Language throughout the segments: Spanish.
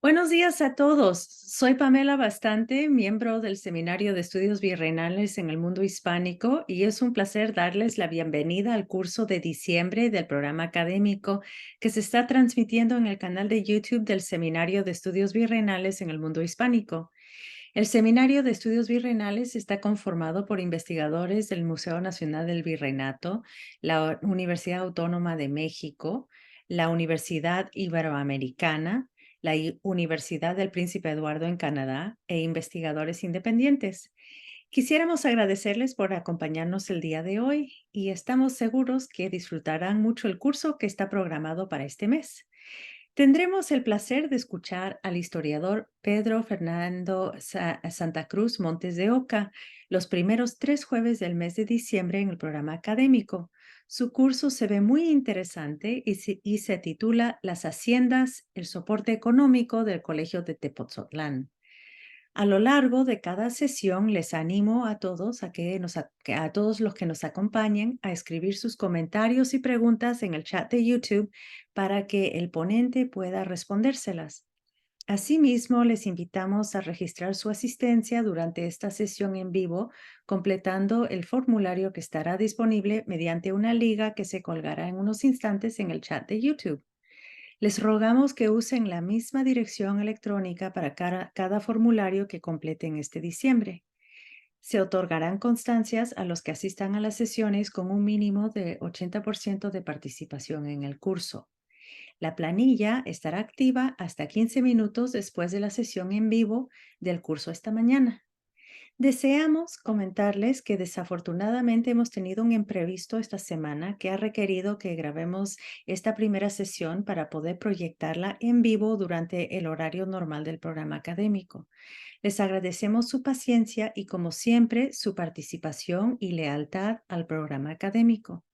Buenos días a todos. Soy Pamela Bastante, miembro del Seminario de Estudios Virreinales en el Mundo Hispánico, y es un placer darles la bienvenida al curso de diciembre del programa académico que se está transmitiendo en el canal de YouTube del Seminario de Estudios Virreinales en el Mundo Hispánico. El Seminario de Estudios Virreinales está conformado por investigadores del Museo Nacional del Virreinato, la Universidad Autónoma de México, la Universidad Iberoamericana, la Universidad del Príncipe Eduardo en Canadá e investigadores independientes. Quisiéramos agradecerles por acompañarnos el día de hoy y estamos seguros que disfrutarán mucho el curso que está programado para este mes. Tendremos el placer de escuchar al historiador Pedro Fernando Santa Cruz Montes de Oca los primeros 3 jueves del mes de diciembre en el programa académico. Su curso se ve muy interesante y se titula Las Haciendas, el soporte económico del Colegio de Tepoztlán. A lo largo de cada sesión les animo a todos a todos los que nos acompañen a escribir sus comentarios y preguntas en el chat de YouTube para que el ponente pueda respondérselas. Asimismo, les invitamos a registrar su asistencia durante esta sesión en vivo, completando el formulario que estará disponible mediante una liga que se colgará en unos instantes en el chat de YouTube. Les rogamos que usen la misma dirección electrónica para cada formulario que completen este diciembre. Se otorgarán constancias a los que asistan a las sesiones con un mínimo de 80% de participación en el curso. La planilla estará activa hasta 15 minutos después de la sesión en vivo del curso esta mañana. Deseamos comentarles que desafortunadamente hemos tenido un imprevisto esta semana que ha requerido que grabemos esta primera sesión para poder proyectarla en vivo durante el horario normal del programa académico. Les agradecemos su paciencia y, como siempre, su participación y lealtad al programa académico.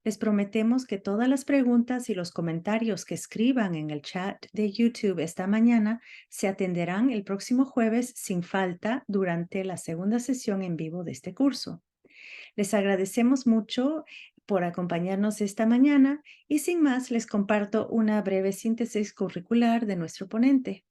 Les prometemos que todas las preguntas y los comentarios que escriban en el chat de YouTube esta mañana se atenderán el próximo jueves sin falta durante la segunda sesión en vivo de este curso. Les agradecemos mucho por acompañarnos esta mañana y sin más les comparto una breve síntesis curricular de nuestro ponente.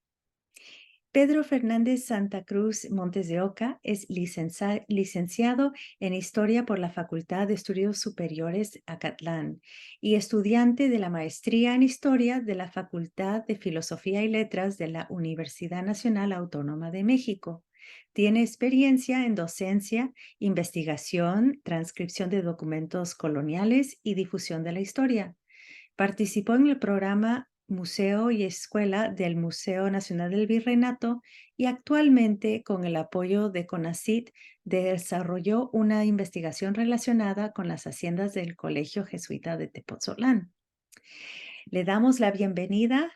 Pedro Fernández Santa Cruz Montes de Oca es licenciado en Historia por la Facultad de Estudios Superiores Acatlán y estudiante de la Maestría en Historia de la Facultad de Filosofía y Letras de la Universidad Nacional Autónoma de México. Tiene experiencia en docencia, investigación, transcripción de documentos coloniales y difusión de la historia. Participó en el programa Museo y Escuela del Museo Nacional del Virreinato y actualmente, con el apoyo de CONACYT, desarrolló una investigación relacionada con las haciendas del Colegio Jesuita de Tepoztlán. Le damos la bienvenida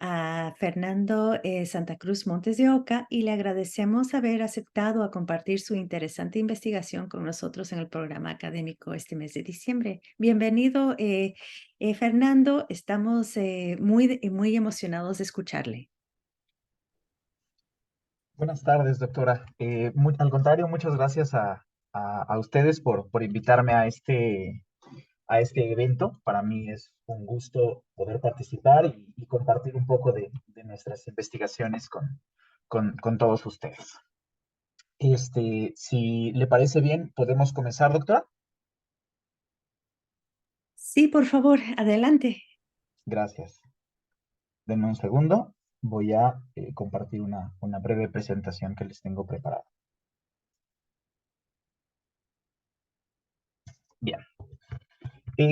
a Fernando Santa Cruz Montes de Oca y le agradecemos haber aceptado a compartir su interesante investigación con nosotros en el programa académico este mes de diciembre. Bienvenido, Fernando. Estamos muy emocionados de escucharle. Buenas tardes, doctora. Al contrario, muchas gracias a ustedes por invitarme a este evento. Para mí es un gusto poder participar y compartir un poco de nuestras investigaciones con todos ustedes. Si le parece bien, podemos comenzar, doctora. Sí, por favor, adelante. Gracias. Denme un segundo. Voy a compartir una breve presentación que les tengo preparada. Bien.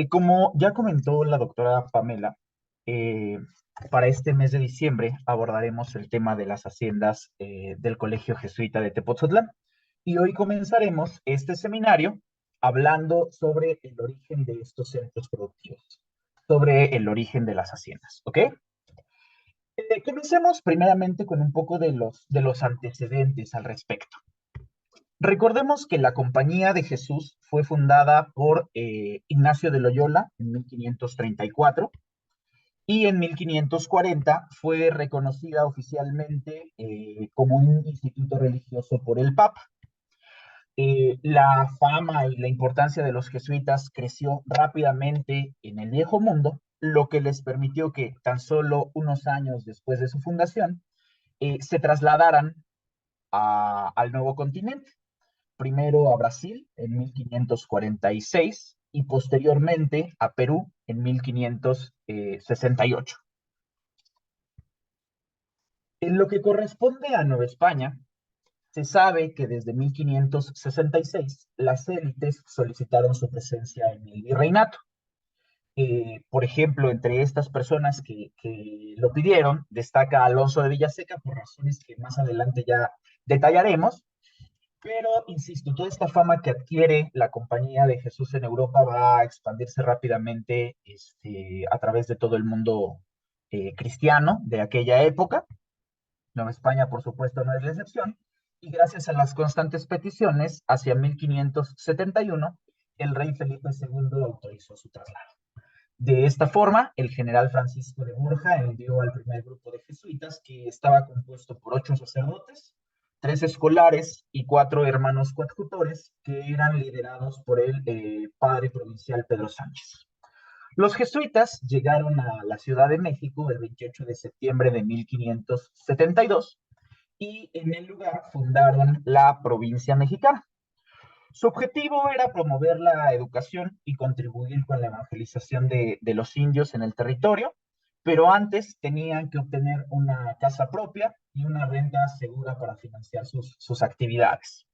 Como ya comentó la doctora Pamela, eh, para este mes de diciembre abordaremos el tema de las haciendas del Colegio Jesuita de Tepoztlán. Y hoy comenzaremos este seminario hablando sobre el origen de estos centros productivos, sobre el origen de las haciendas, ¿ok? Comencemos primeramente con un poco de los antecedentes al respecto. Recordemos que la Compañía de Jesús fue fundada por Ignacio de Loyola en 1534 y en 1540 fue reconocida oficialmente como un instituto religioso por el Papa. La fama y la importancia de los jesuitas creció rápidamente en el Viejo Mundo lo que les permitió que tan solo unos años después de su fundación se trasladaran al nuevo continente, primero a Brasil en 1546 y posteriormente a Perú en 1568. En lo que corresponde a Nueva España, se sabe que desde 1566 las élites solicitaron su presencia en el virreinato. Por ejemplo, entre estas personas que lo pidieron, destaca Alonso de Villaseca por razones que más adelante ya detallaremos, pero insisto, toda esta fama que adquiere la Compañía de Jesús en Europa va a expandirse rápidamente a través de todo el mundo cristiano de aquella época. Nueva España, por supuesto, no es la excepción, y gracias a las constantes peticiones, hacia 1571, el rey Felipe II autorizó su traslado. De esta forma, el general Francisco de Borja envió al primer grupo de jesuitas, que estaba compuesto por 8 sacerdotes, 3 escolares y 4 hermanos coadjutores, que eran liderados por el padre provincial Pedro Sánchez. Los jesuitas llegaron a la Ciudad de México el 28 de septiembre de 1572 y en el lugar fundaron la provincia mexicana. Su objetivo era promover la educación y contribuir con la evangelización de los indios en el territorio, pero antes tenían que obtener una casa propia y una renta segura para financiar sus actividades.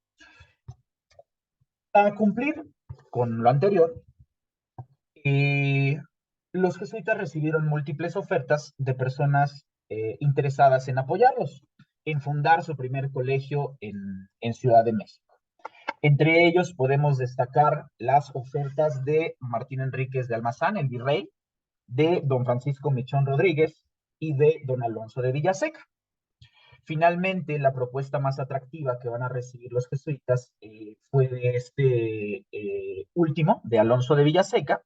Para cumplir con lo anterior, los jesuitas recibieron múltiples ofertas de personas interesadas en apoyarlos, en fundar su primer colegio en Ciudad de México. Entre ellos podemos destacar las ofertas de Martín Enríquez de Almazán, el virrey, de don Francisco Michón Rodríguez y de don Alonso de Villaseca. Finalmente, la propuesta más atractiva que van a recibir los jesuitas fue de este último, de Alonso de Villaseca,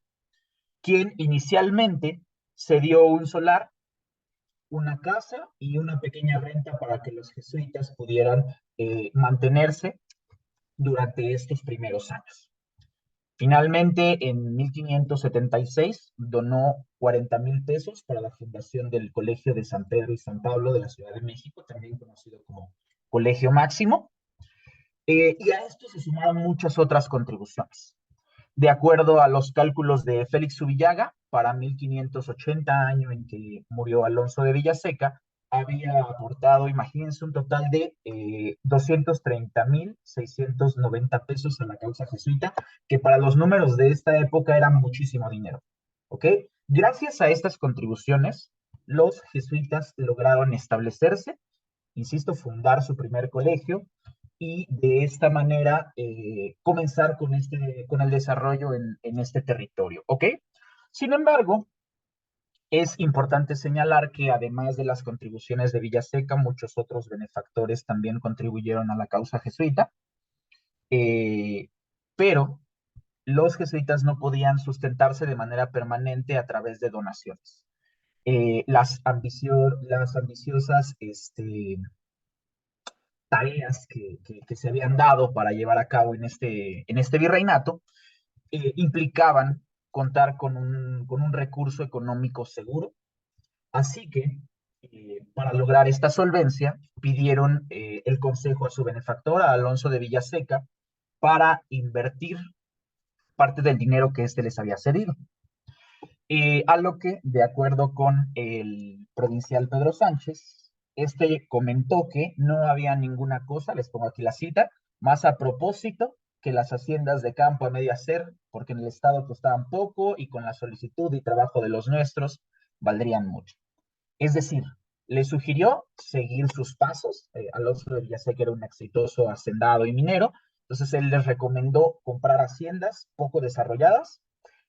quien inicialmente cedió un solar, una casa y una pequeña renta para que los jesuitas pudieran mantenerse durante estos primeros años. Finalmente, en 1576, donó 40,000 pesos para la fundación del Colegio de San Pedro y San Pablo de la Ciudad de México, también conocido como Colegio Máximo, y a esto se sumaron muchas otras contribuciones. De acuerdo a los cálculos de Félix Zubillaga, para 1580, año en que murió Alonso de Villaseca, había aportado, imagínense, un total de 230,690 pesos a la causa jesuita, que para los números de esta época era muchísimo dinero. ¿Ok? Gracias a estas contribuciones, los jesuitas lograron establecerse, insisto, fundar su primer colegio y de esta manera comenzar con el desarrollo en este territorio, ¿ok? Sin embargo, es importante señalar que además de las contribuciones de Villaseca, muchos otros benefactores también contribuyeron a la causa jesuita, pero los jesuitas no podían sustentarse de manera permanente a través de donaciones. Las ambiciosas tareas que se habían dado para llevar a cabo en este virreinato implicaban contar con un recurso económico seguro. Así que, para lograr esta solvencia, pidieron el consejo a su benefactor, a Alonso de Villaseca, para invertir parte del dinero que éste les había cedido. A lo que, de acuerdo con el provincial Pedro Sánchez, este comentó que no había ninguna cosa, les pongo aquí la cita, más a propósito que las haciendas de campo a medio hacer, porque en el estado costaban poco y con la solicitud y trabajo de los nuestros valdrían mucho. Es decir, le sugirió seguir sus pasos. Alonso de Villaseca era un exitoso hacendado y minero, entonces él les recomendó comprar haciendas poco desarrolladas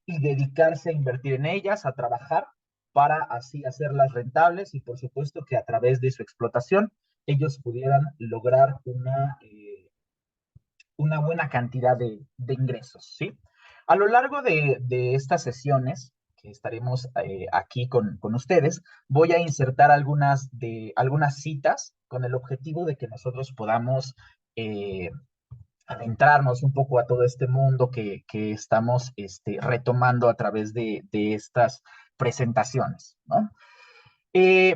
y dedicarse a invertir en ellas, a trabajar para así hacerlas rentables y por supuesto que a través de su explotación ellos pudieran lograr una buena cantidad de ingresos, ¿sí? A lo largo de estas sesiones que estaremos aquí con ustedes, voy a insertar algunas citas con el objetivo de que nosotros podamos adentrarnos un poco a todo este mundo que estamos retomando a través de estas presentaciones, ¿no?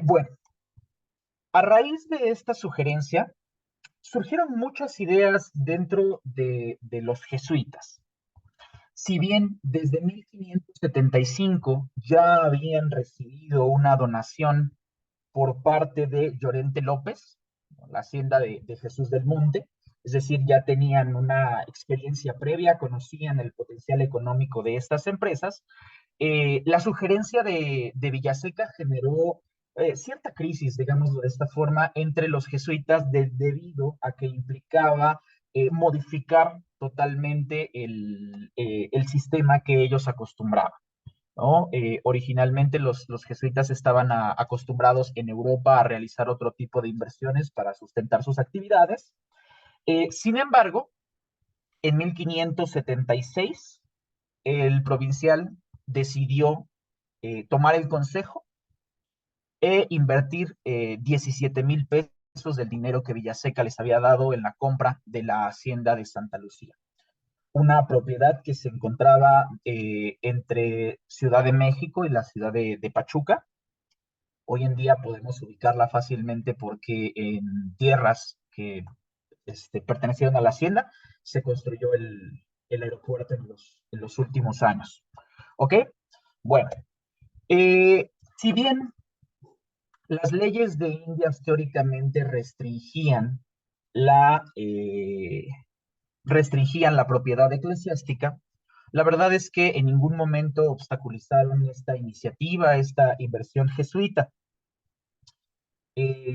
Bueno, a raíz de esta sugerencia, surgieron muchas ideas dentro de los jesuitas. Si bien desde 1575 ya habían recibido una donación por parte de Llorente López, la hacienda de Jesús del Monte, es decir, ya tenían una experiencia previa, conocían el potencial económico de estas empresas. La sugerencia de Villaseca generó cierta crisis, digámoslo de esta forma, entre los jesuitas debido a que implicaba modificar totalmente el sistema que ellos acostumbraban, ¿no? Originalmente los jesuitas estaban acostumbrados en Europa a realizar otro tipo de inversiones para sustentar sus actividades. Sin embargo, en 1576, el provincial decidió tomar el consejo e invertir 17,000 pesos del dinero que Villaseca les había dado en la compra de la hacienda de Santa Lucía, una propiedad que se encontraba entre Ciudad de México y la ciudad de Pachuca. Hoy en día podemos ubicarla fácilmente porque en tierras que pertenecieron a la hacienda se construyó el aeropuerto en los últimos años. ¿Ok? Bueno, si bien las leyes de Indias teóricamente la, eh, restringían la propiedad eclesiástica, la verdad es que en ningún momento obstaculizaron esta iniciativa, esta inversión jesuita.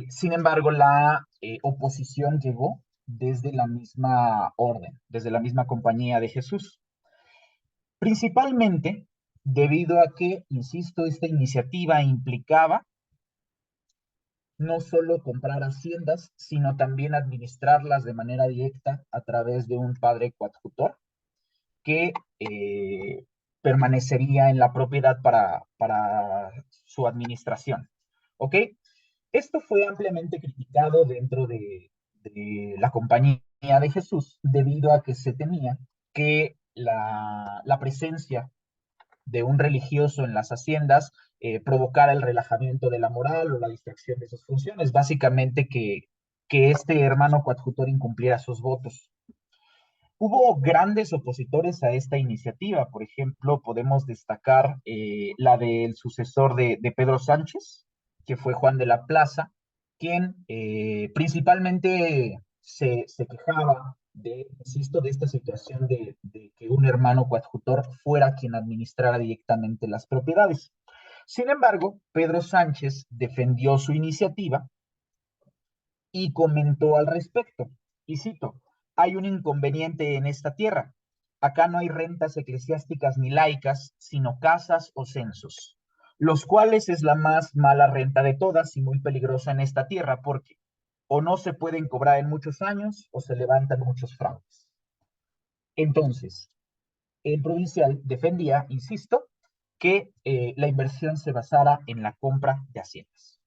Sin embargo, la oposición llegó desde la misma orden, desde la misma compañía de Jesús, principalmente debido a que, insisto, esta iniciativa implicaba no solo comprar haciendas, sino también administrarlas de manera directa a través de un padre coadjutor que permanecería en la propiedad para su administración. ¿Ok? Esto fue ampliamente criticado dentro de la compañía de Jesús debido a que se temía que la presencia de un religioso en las haciendas provocara el relajamiento de la moral o la distracción de sus funciones, básicamente que este hermano coadjutor incumpliera sus votos. Hubo grandes opositores a esta iniciativa, por ejemplo, podemos destacar la del sucesor de Pedro Sánchez, que fue Juan de la Plaza, quien principalmente se quejaba insisto, de esta situación de que un hermano coadjutor fuera quien administrara directamente las propiedades. Sin embargo, Pedro Sánchez defendió su iniciativa y comentó al respecto, y cito, hay un inconveniente en esta tierra. Acá no hay rentas eclesiásticas ni laicas, sino casas o censos, los cuales es la más mala renta de todas y muy peligrosa en esta tierra, porque o no se pueden cobrar en muchos años o se levantan muchos fraudes. Entonces, el provincial defendía, insisto, que la inversión se basara en la compra de haciendas.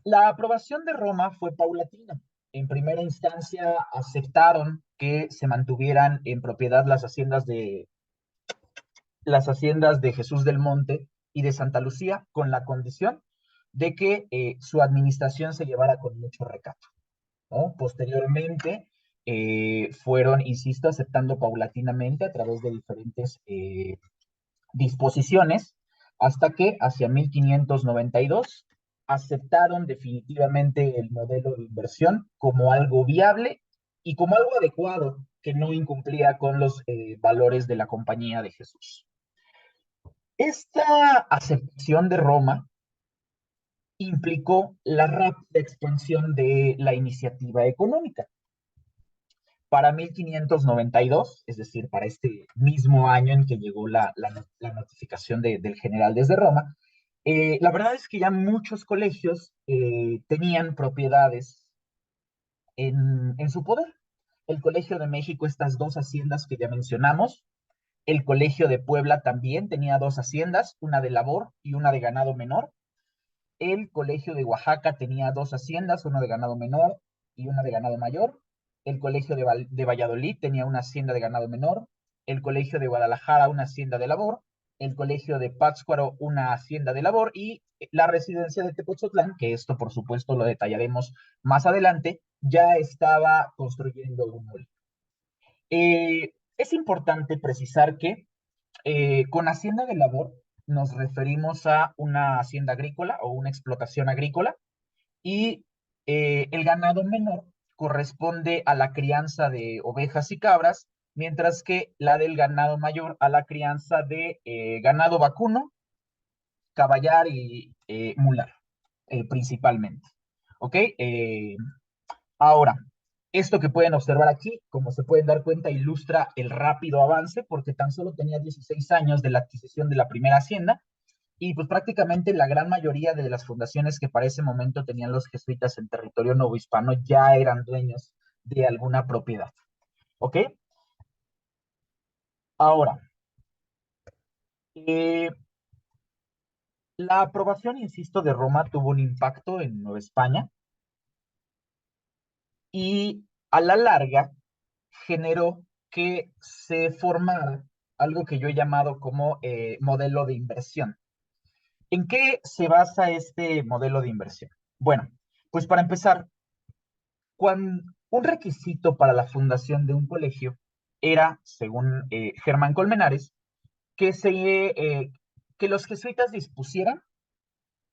La aprobación de Roma fue paulatina. En primera instancia aceptaron que se mantuvieran en propiedad las haciendas de Jesús del Monte y de Santa Lucía, con la condición de que su administración se llevara con mucho recato, ¿no? Posteriormente fueron, insisto, aceptando paulatinamente a través de diferentes disposiciones, hasta que hacia 1592 aceptaron definitivamente el modelo de inversión como algo viable y como algo adecuado que no incumplía con los valores de la Compañía de Jesús. Esta aceptación de Roma implicó la rápida expansión de la iniciativa económica. Para 1592, es decir, para este mismo año en que llegó la notificación del general desde Roma, la verdad es que ya muchos colegios tenían propiedades en su poder. El Colegio de México, estas dos haciendas que ya mencionamos, el Colegio de Puebla también tenía dos haciendas, una de labor y una de ganado menor. El Colegio de Oaxaca tenía dos haciendas, una de ganado menor y una de ganado mayor. El Colegio de Valladolid tenía una hacienda de ganado menor. El Colegio de Guadalajara una hacienda de labor. el colegio de Pátzcuaro una hacienda de labor y la residencia de Tepoztlán, que esto por supuesto lo detallaremos más adelante, ya estaba construyendo un molino. Es importante precisar que con hacienda de labor nos referimos a una hacienda agrícola o una explotación agrícola y el ganado menor corresponde a la crianza de ovejas y cabras, mientras que la del ganado mayor a la crianza de ganado vacuno, caballar y mular, principalmente. ¿Ok? Ahora, esto que pueden observar aquí, como se pueden dar cuenta, ilustra el rápido avance, porque tan solo tenía 16 años de la adquisición de la primera hacienda, y pues prácticamente la gran mayoría de las fundaciones que para ese momento tenían los jesuitas en territorio novohispano ya eran dueños de alguna propiedad. ¿Ok? Ahora, eh, la aprobación, insisto, de Roma tuvo un impacto en Nueva España y a la larga generó que se formara algo que yo he llamado como modelo de inversión. ¿En qué se basa este modelo de inversión? Bueno, pues para empezar, un requisito para la fundación de un colegio era, según Germán Colmenares, que, que los jesuitas dispusieran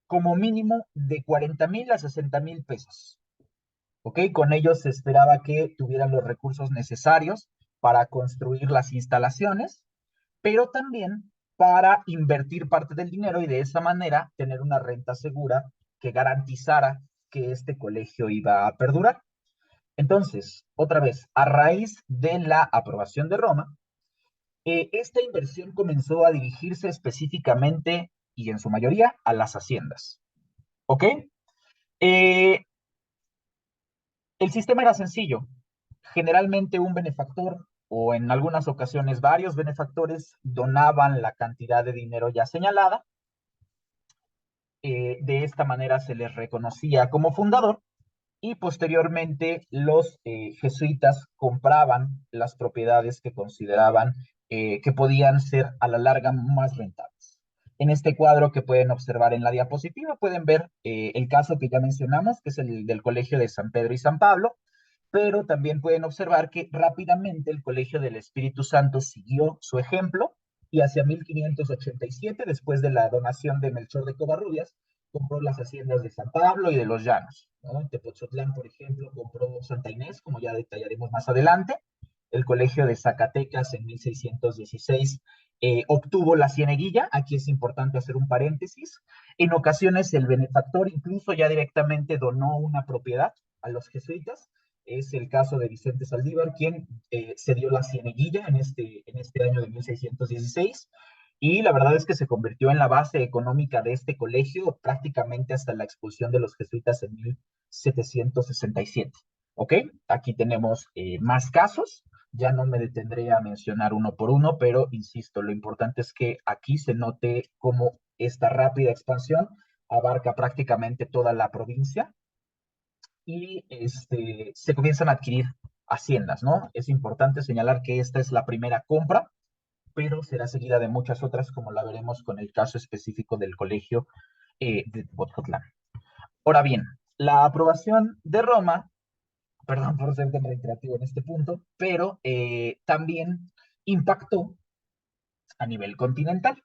como mínimo de 40,000 a 60,000 pesos. ¿Ok? Con ellos se esperaba que tuvieran los recursos necesarios para construir las instalaciones, pero también para invertir parte del dinero y de esa manera tener una renta segura que garantizara que este colegio iba a perdurar. Entonces, otra vez, a raíz de la aprobación de Roma, esta inversión comenzó a dirigirse específicamente y en su mayoría a las haciendas. ¿Ok? Eh, el sistema era sencillo. Generalmente un benefactor o en algunas ocasiones varios benefactores donaban la cantidad de dinero ya señalada. De esta manera se les reconocía como fundador y posteriormente los jesuitas compraban las propiedades que consideraban que podían ser a la larga más rentables. En este cuadro que pueden observar en la diapositiva pueden ver el caso que ya mencionamos, que es el del Colegio de San Pedro y San Pablo, pero también pueden observar que rápidamente el Colegio del Espíritu Santo siguió su ejemplo y hacia 1587, después de la donación de Melchor de Covarrubias, compró las haciendas de San Pablo y de los Llanos, ¿no? En Tepoztlán, por ejemplo, compró Santa Inés, como ya detallaremos más adelante. El Colegio de Zacatecas en 1616 obtuvo la cieneguilla. Aquí es importante hacer un paréntesis. En ocasiones el benefactor incluso ya directamente donó una propiedad a los jesuitas. Es el caso de Vicente Saldívar, quien se dio la cieneguilla en este año de 1616 y la verdad es que se convirtió en la base económica de este colegio prácticamente hasta la expulsión de los jesuitas en 1767. ¿Ok? Aquí tenemos más casos, ya no me detendré a mencionar uno por uno, pero insisto, lo importante es que aquí se note cómo esta rápida expansión abarca prácticamente toda la provincia y se comienzan a adquirir haciendas, ¿no? Es importante señalar que esta es la primera compra, pero será seguida de muchas otras, como la veremos con el caso específico del colegio de Bototlán. Ahora bien, la aprobación de Roma, perdón por ser tan reiterativo en este punto, pero también impactó a nivel continental,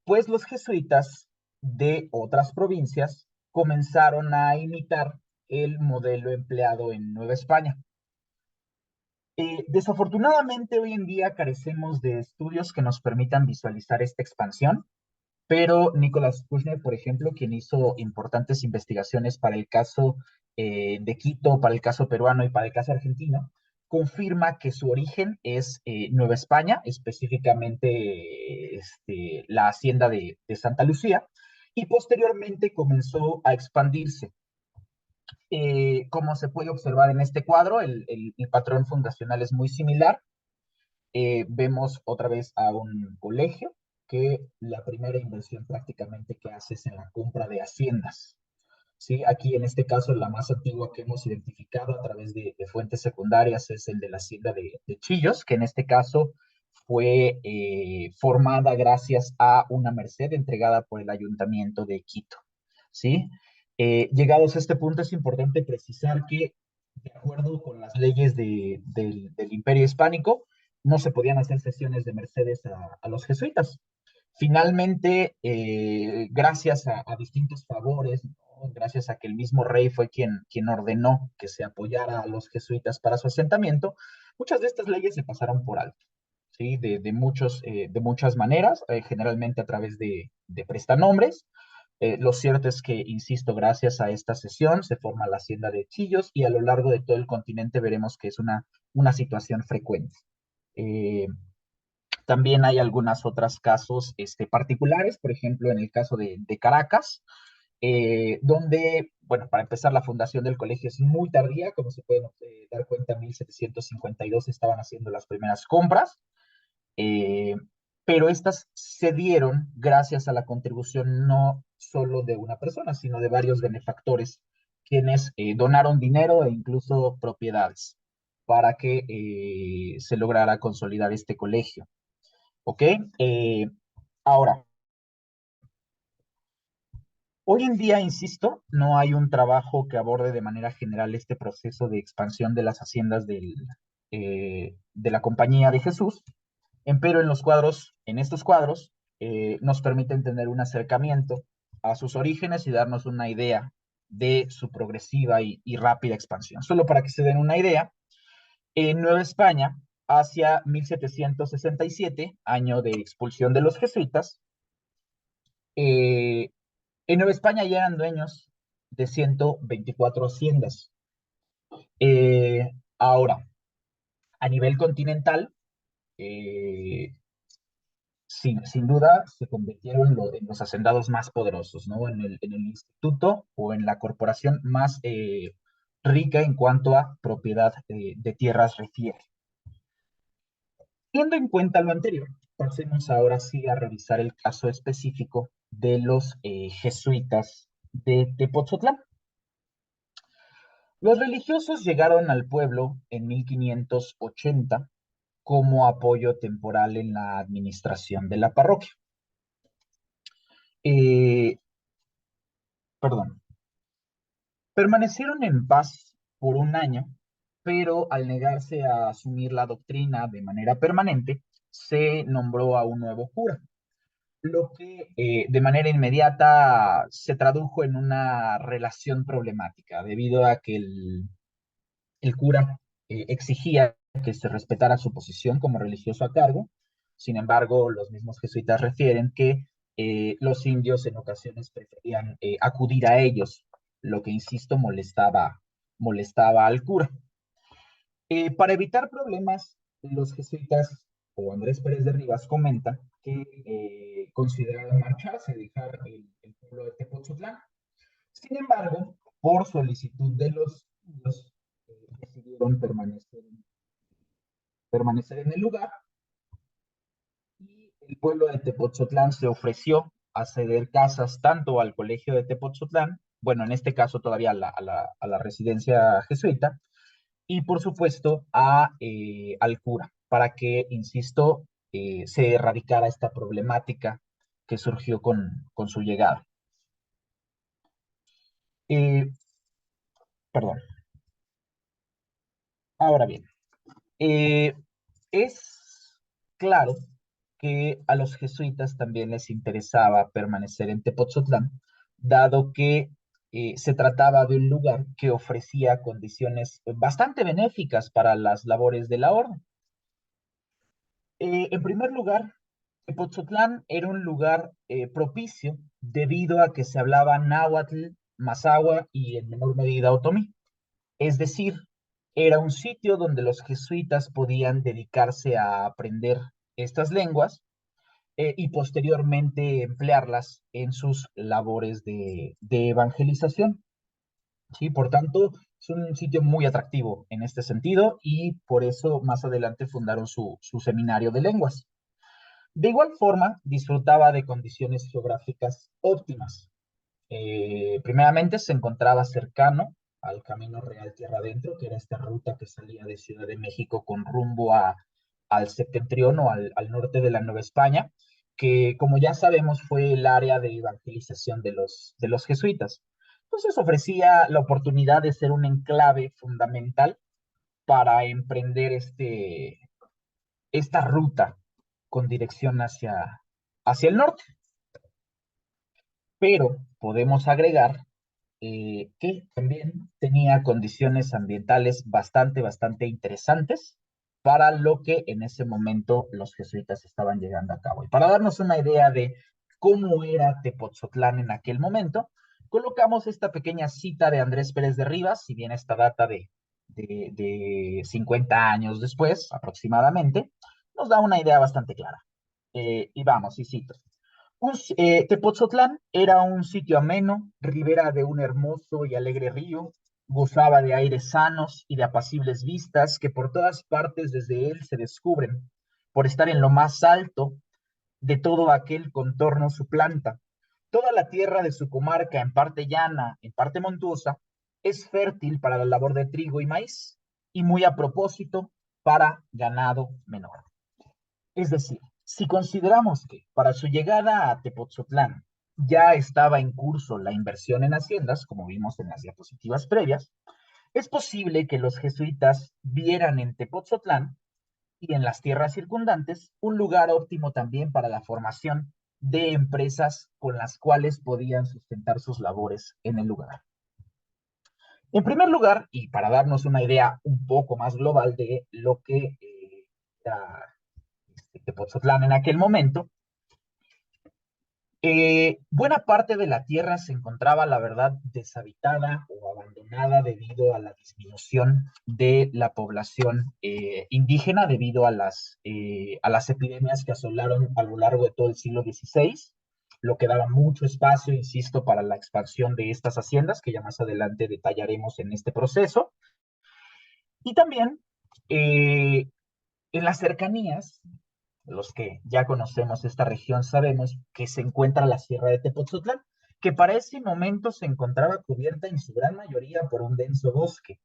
pues los jesuitas de otras provincias comenzaron a imitar el modelo empleado en Nueva España. Desafortunadamente, hoy en día carecemos de estudios que nos permitan visualizar esta expansión, pero Nicolás Kushner, por ejemplo, quien hizo importantes investigaciones para el caso de Quito, para el caso peruano y para el caso argentino, confirma que su origen es Nueva España, específicamente la hacienda de Santa Lucía, y posteriormente comenzó a expandirse. Como se puede observar en este cuadro, el patrón fundacional es muy similar. Vemos otra vez a un colegio que la primera inversión prácticamente que hace es en la compra de haciendas. ¿Sí? Aquí en este caso la más antigua que hemos identificado a través de fuentes secundarias es el de la hacienda de Chillos, que en este caso fue formada gracias a una merced entregada por el Ayuntamiento de Quito, ¿sí? Llegados a este punto es importante precisar que, de acuerdo con las leyes del Imperio Hispánico, no se podían hacer cesiones de mercedes a los jesuitas. Finalmente, gracias a distintos favores, ¿no? Gracias a que el mismo rey fue quien ordenó que se apoyara a los jesuitas para su asentamiento, muchas de estas leyes se pasaron por alto, ¿sí? De muchas maneras, generalmente a través de prestanombres. Lo cierto es que, insisto, gracias a esta sesión se forma la hacienda de Chillos y a lo largo de todo el continente veremos que es una situación frecuente. Eh, También hay algunas otras casos particulares, por ejemplo, en el caso de Caracas, donde, bueno, para empezar, la fundación del colegio es muy tardía, como se pueden dar cuenta, en 1752 estaban haciendo las primeras compras, eh, pero estas se dieron gracias a la contribución no solo de una persona, sino de varios benefactores, quienes donaron dinero e incluso propiedades para que se lograra consolidar este colegio. ¿Ok? Ahora, hoy en día, insisto, no hay un trabajo que aborde de manera general este proceso de expansión de las haciendas de la Compañía de Jesús, empero en estos cuadros, nos permiten tener un acercamiento a sus orígenes y darnos una idea de su progresiva y rápida expansión. Solo para que se den una idea, en Nueva España, hacia 1767, año de expulsión de los jesuitas, eh, en Nueva España ya eran dueños de 124 haciendas. Ahora, a nivel continental, eh, sin duda se convirtieron en los hacendados más poderosos, ¿no? En el instituto o en la corporación más rica en cuanto a propiedad de tierras refiere. Teniendo en cuenta lo anterior, pasemos ahora sí a revisar el caso específico de los jesuitas de Tepoztlán. Los religiosos llegaron al pueblo en 1580 como apoyo temporal en la administración de la parroquia. Eh, Perdón, permanecieron en paz por un año, pero al negarse a asumir la doctrina de manera permanente, se nombró a un nuevo cura, lo que de manera inmediata se tradujo en una relación problemática, debido a que el cura exigía que se respetara su posición como religioso a cargo. Sin embargo, los mismos jesuitas refieren que los indios en ocasiones preferían acudir a ellos, lo que, insisto, molestaba al cura. Para evitar problemas, los jesuitas o Andrés Pérez de Rivas comenta que consideraron marcharse, dejar el pueblo de Tepoztlán. Sin embargo, por solicitud de los indios, decidieron permanecer en el lugar, y el pueblo de Tepoztlán se ofreció a ceder casas tanto al colegio de Tepoztlán, bueno, en este caso todavía a la residencia jesuita, y por supuesto al cura, para que, insisto, se erradicara esta problemática que surgió con su llegada. Eh, Perdón. Ahora bien, Eh, es claro que a los jesuitas también les interesaba permanecer en Tepoztlán, dado que se trataba de un lugar que ofrecía condiciones bastante benéficas para las labores de la orden. En primer lugar, Tepoztlán era un lugar propicio debido a que se hablaba náhuatl, mazahua y en menor medida otomí. Es decir, era un sitio donde los jesuitas podían dedicarse a aprender estas lenguas y posteriormente emplearlas en sus labores de evangelización. ¿Sí? Por tanto, es un sitio muy atractivo en este sentido y por eso más adelante fundaron su seminario de lenguas. De igual forma, disfrutaba de condiciones geográficas óptimas. Primeramente se encontraba cercano al Camino Real Tierra Adentro, que era esta ruta que salía de Ciudad de México con rumbo al septentrión o al norte de la Nueva España, que como ya sabemos fue el área de evangelización de los jesuitas. Entonces ofrecía la oportunidad de ser un enclave fundamental para emprender esta ruta con dirección hacia el norte. Pero podemos agregar que también tenía condiciones ambientales bastante interesantes para lo que en ese momento los jesuitas estaban llegando a cabo. Y para darnos una idea de cómo era Tepoztlán en aquel momento, colocamos esta pequeña cita de Andrés Pérez de Rivas, si bien esta data de 50 años después aproximadamente, nos da una idea bastante clara. Y vamos, y cito. Tepoztlán era un sitio ameno, ribera de un hermoso y alegre río, gozaba de aires sanos y de apacibles vistas que por todas partes desde él se descubren, por estar en lo más alto de todo aquel contorno su planta. Toda la tierra de su comarca, en parte llana, en parte montuosa, es fértil para la labor de trigo y maíz, y muy a propósito para ganado menor. Es decir, si consideramos que para su llegada a Tepoztlán ya estaba en curso la inversión en haciendas, como vimos en las diapositivas previas, es posible que los jesuitas vieran en Tepoztlán y en las tierras circundantes un lugar óptimo también para la formación de empresas con las cuales podían sustentar sus labores en el lugar. En primer lugar, y para darnos una idea un poco más global de lo que era Tepoztlán en aquel momento, buena parte de la tierra se encontraba, la verdad, deshabitada o abandonada debido a la disminución de la población indígena, debido a las epidemias que asolaron a lo largo de todo el siglo XVI, lo que daba mucho espacio, insisto, para la expansión de estas haciendas, que ya más adelante detallaremos en este proceso. Y también en las cercanías, los que ya conocemos esta región sabemos que se encuentra la Sierra de Tepoztlán, que para ese momento se encontraba cubierta en su gran mayoría por un denso bosque,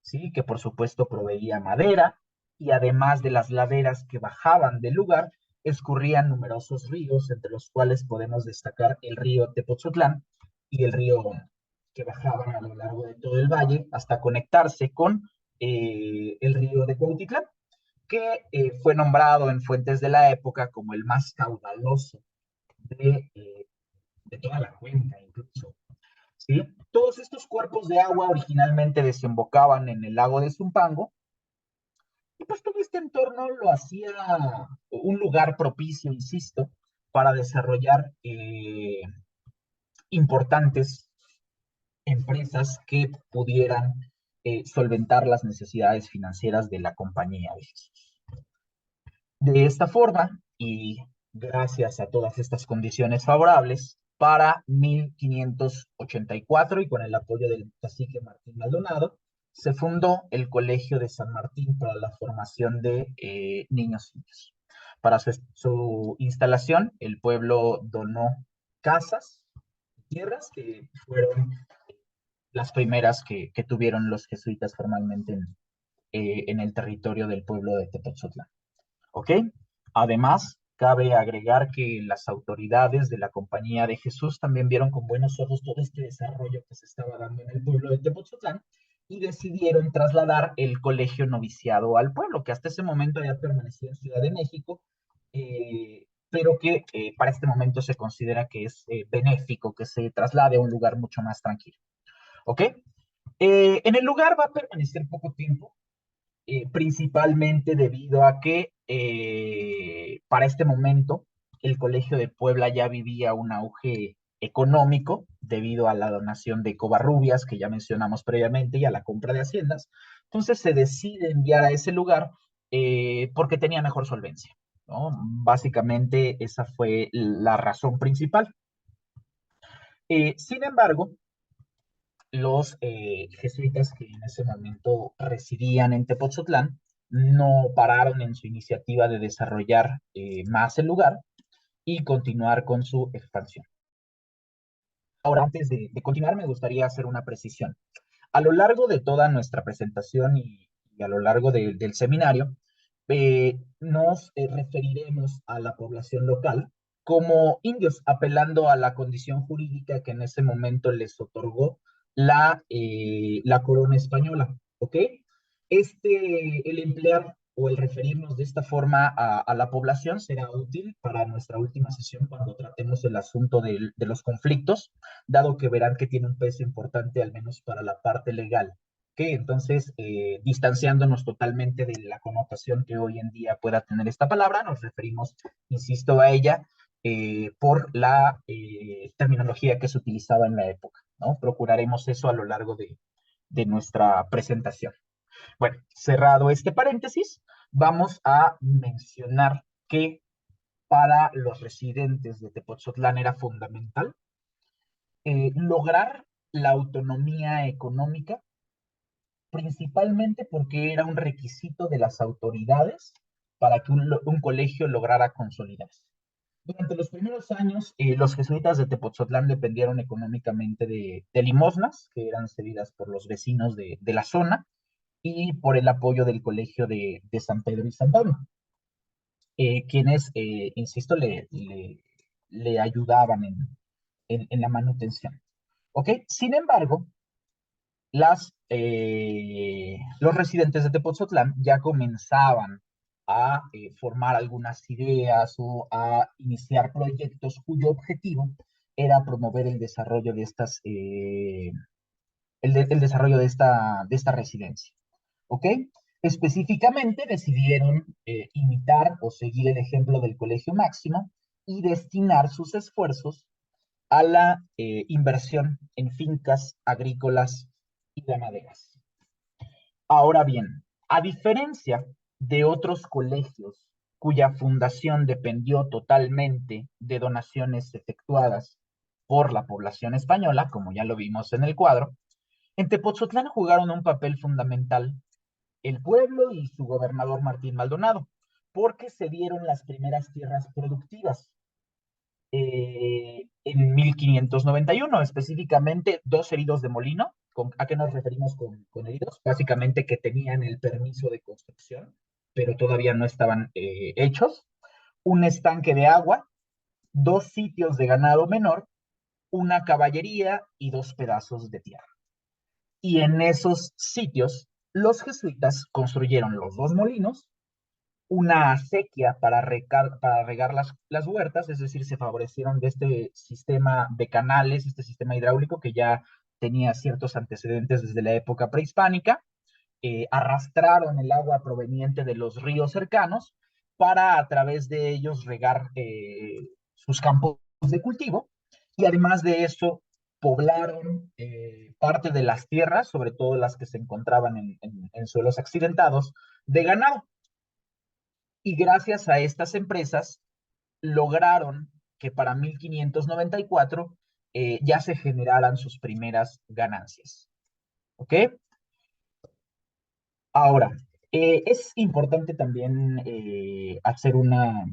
¿sí? Que por supuesto proveía madera y además de las laderas que bajaban del lugar, escurrían numerosos ríos, entre los cuales podemos destacar el río Tepoztlán y el río que bajaban a lo largo de todo el valle hasta conectarse con el río de Cuautitlán, que fue nombrado en fuentes de la época como el más caudaloso de toda la cuenca, incluso. ¿Sí? Todos estos cuerpos de agua originalmente desembocaban en el lago de Zumpango, y pues todo este entorno lo hacía un lugar propicio, insisto, para desarrollar importantes empresas que pudieran solventar las necesidades financieras de la compañía de Jesús. De esta forma, y gracias a todas estas condiciones favorables, para 1584 y con el apoyo del cacique Martín Maldonado, se fundó el Colegio de San Martín para la formación de niños indios. Para su instalación, el pueblo donó casas, tierras que fueron las primeras que tuvieron los jesuitas formalmente en el territorio del pueblo de Tepoztlán. ¿Ok? Además, cabe agregar que las autoridades de la Compañía de Jesús también vieron con buenos ojos todo este desarrollo que se estaba dando en el pueblo de Tepoztlán y decidieron trasladar el colegio noviciado al pueblo, que hasta ese momento había permanecido en Ciudad de México, pero que para este momento se considera que es benéfico que se traslade a un lugar mucho más tranquilo. ¿Ok? En el lugar va a permanecer poco tiempo, principalmente debido a que para este momento el Colegio de Puebla ya vivía un auge económico debido a la donación de Covarrubias, que ya mencionamos previamente, y a la compra de haciendas. Entonces se decide enviar a ese lugar porque tenía mejor solvencia, ¿no? Básicamente esa fue la razón principal. Sin embargo, los jesuitas que en ese momento residían en Tepoztlán no pararon en su iniciativa de desarrollar más el lugar y continuar con su expansión. Ahora, antes de continuar, me gustaría hacer una precisión. A lo largo de toda nuestra presentación y a lo largo del seminario, nos referiremos a la población local como indios, apelando a la condición jurídica que en ese momento les otorgó la corona española, ¿ok? El emplear o el referirnos de esta forma a la población será útil para nuestra última sesión cuando tratemos el asunto de los conflictos, dado que verán que tiene un peso importante, al menos para la parte legal. Que entonces, distanciándonos totalmente de la connotación que hoy en día pueda tener esta palabra, nos referimos, insisto, a ella por la terminología que se utilizaba en la época, ¿no? Procuraremos eso a lo largo de nuestra presentación. Bueno, cerrado este paréntesis, vamos a mencionar que para los residentes de Tepoztlán era fundamental lograr la autonomía económica, principalmente porque era un requisito de las autoridades para que un colegio lograra consolidarse. Durante los primeros años, los jesuitas de Tepoztlán dependieron económicamente de limosnas, que eran cedidas por los vecinos de la zona, y por el apoyo del colegio de San Pedro y San Pablo, quienes, insisto, le ayudaban en la manutención. ¿Ok? Sin embargo, los residentes de Tepoztlán ya comenzaban a formar algunas ideas o a iniciar proyectos cuyo objetivo era promover el desarrollo de el desarrollo de esta residencia. ¿Ok? Específicamente decidieron imitar o seguir el ejemplo del Colegio Máximo y destinar sus esfuerzos a la inversión en fincas agrícolas y ganaderas. Ahora bien, a diferencia de otros colegios cuya fundación dependió totalmente de donaciones efectuadas por la población española, como ya lo vimos en el cuadro, en Tepoztlán jugaron un papel fundamental el pueblo y su gobernador Martín Maldonado, porque se dieron las primeras tierras productivas en 1591, específicamente 2 heridos de molino. ¿A qué nos referimos con heridos? Básicamente que tenían el permiso de construcción, pero todavía no estaban hechos. Un estanque de agua, 2 sitios de ganado menor, una caballería y 2 pedazos de tierra. Y en esos sitios, los jesuitas construyeron los 2 molinos, una acequia para regar las huertas, es decir, se favorecieron de este sistema de canales, este sistema hidráulico que ya tenía ciertos antecedentes desde la época prehispánica, arrastraron el agua proveniente de los ríos cercanos para a través de ellos regar sus campos de cultivo y además de eso poblaron parte de las tierras, sobre todo las que se encontraban en suelos accidentados, de ganado. Y gracias a estas empresas lograron que para 1594 ya se generaran sus primeras ganancias. ¿Ok? Ahora, es importante también hacer una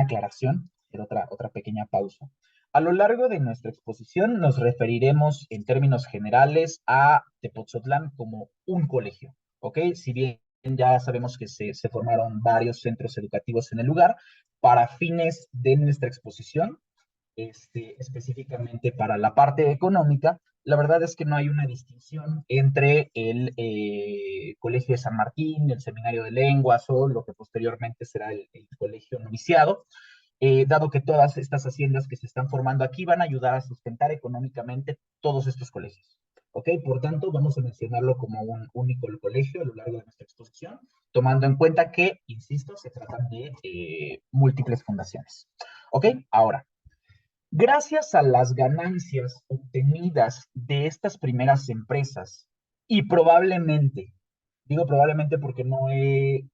aclaración, hacer otra pequeña pausa. A lo largo de nuestra exposición nos referiremos en términos generales a Tepoztlán como un colegio, ¿ok? Si bien ya sabemos que se formaron varios centros educativos en el lugar, para fines de nuestra exposición, específicamente para la parte económica, la verdad es que no hay una distinción entre el Colegio de San Martín, el Seminario de Lenguas o lo que posteriormente será el Colegio Noviciado, dado que todas estas haciendas que se están formando aquí van a ayudar a sustentar económicamente todos estos colegios. ¿Ok? Por tanto, vamos a mencionarlo como un único colegio a lo largo de nuestra exposición, tomando en cuenta que, insisto, se tratan de múltiples fundaciones. ¿Ok? Ahora, gracias a las ganancias obtenidas de estas primeras empresas y probablemente, digo probablemente porque no he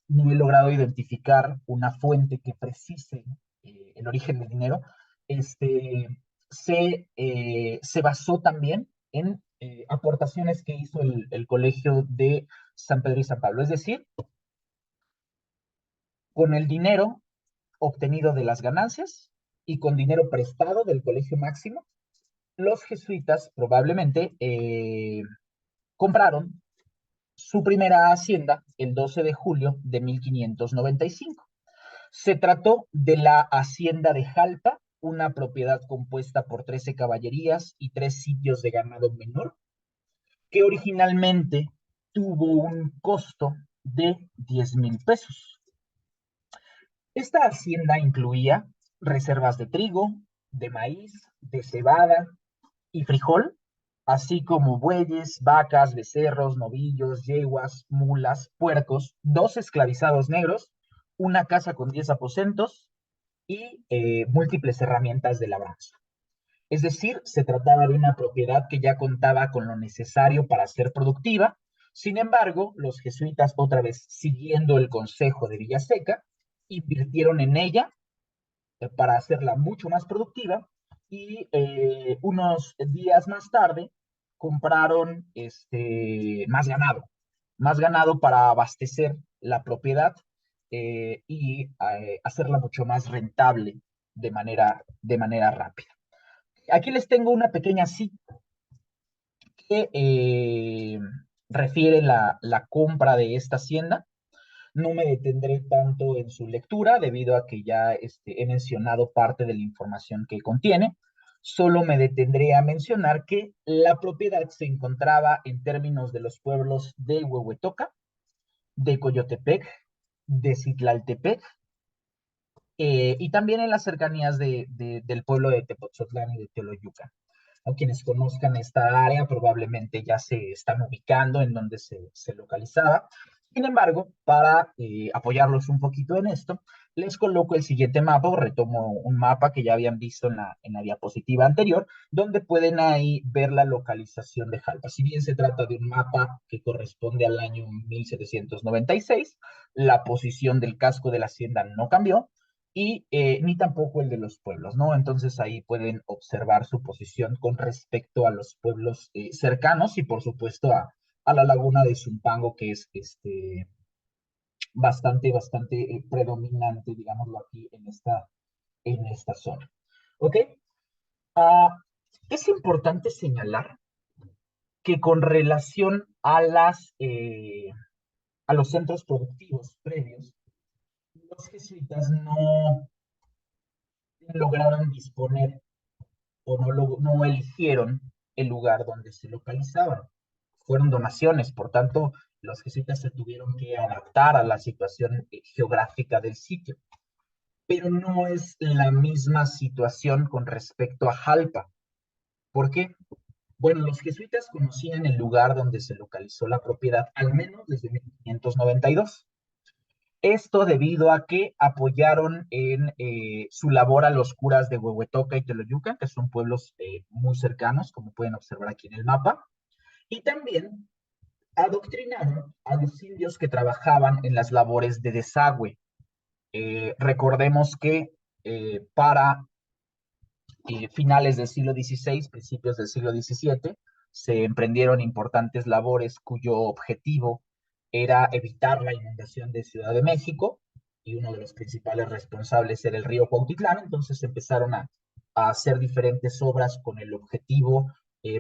logrado identificar una fuente que precise el origen del dinero, este, se basó también en aportaciones que hizo el Colegio de San Pedro y San Pablo. Es decir, con el dinero obtenido de las ganancias y con dinero prestado del Colegio Máximo, los jesuitas probablemente compraron su primera hacienda el 12 de julio de 1595. Se trató de la hacienda de Jalpa, una propiedad compuesta por 13 caballerías y 3 sitios de ganado menor, que originalmente tuvo un costo de 10,000 pesos. Esta hacienda incluía reservas de trigo, de maíz, de cebada y frijol, así como bueyes, vacas, becerros, novillos, yeguas, mulas, puercos, 2 esclavizados negros, una casa con 10 aposentos y múltiples herramientas de labranza. Es decir, se trataba de una propiedad que ya contaba con lo necesario para ser productiva. Sin embargo, los jesuitas, otra vez siguiendo el consejo de Villaseca, invirtieron en ella para hacerla mucho más productiva y unos días más tarde compraron más ganado para abastecer la propiedad y hacerla mucho más rentable de manera rápida. Aquí les tengo una pequeña cita que refiere la compra de esta hacienda. No me detendré tanto en su lectura debido a que ya he mencionado parte de la información que contiene. Solo me detendré a mencionar que la propiedad se encontraba en términos de los pueblos de Huehuetoca, de Coyotepec, de Citlaltepec, y también en las cercanías del pueblo de Tepoztlán y de Teoloyucan. ¿No? Quienes conozcan esta área probablemente ya se están ubicando en donde se localizaba. Sin embargo, para apoyarlos un poquito en esto, les coloco el siguiente mapa, o retomo un mapa que ya habían visto en la diapositiva anterior, donde pueden ahí ver la localización de Jalpa. Si bien se trata de un mapa que corresponde al año 1796, la posición del casco de la hacienda no cambió, y ni tampoco el de los pueblos, ¿no? Entonces ahí pueden observar su posición con respecto a los pueblos cercanos y por supuesto a la laguna de Zumpango, que es bastante predominante, digámoslo aquí, en esta zona. ¿Ok? Ah, es importante señalar que con relación a los centros productivos previos, los jesuitas no lograron disponer o no eligieron el lugar donde se localizaban. Fueron donaciones, por tanto, los jesuitas se tuvieron que adaptar a la situación geográfica del sitio. Pero no es la misma situación con respecto a Jalpa. ¿Por qué? Bueno, los jesuitas conocían el lugar donde se localizó la propiedad, al menos desde 1592. Esto debido a que apoyaron en su labor a los curas de Huehuetoca y Teoloyuca, que son pueblos muy cercanos, como pueden observar aquí en el mapa, y también adoctrinaron a los indios que trabajaban en las labores de desagüe. Recordemos que para finales del siglo XVI, principios del siglo XVII, se emprendieron importantes labores cuyo objetivo era evitar la inundación de Ciudad de México, y uno de los principales responsables era el río Cuautitlán. Entonces empezaron a hacer diferentes obras con el objetivo,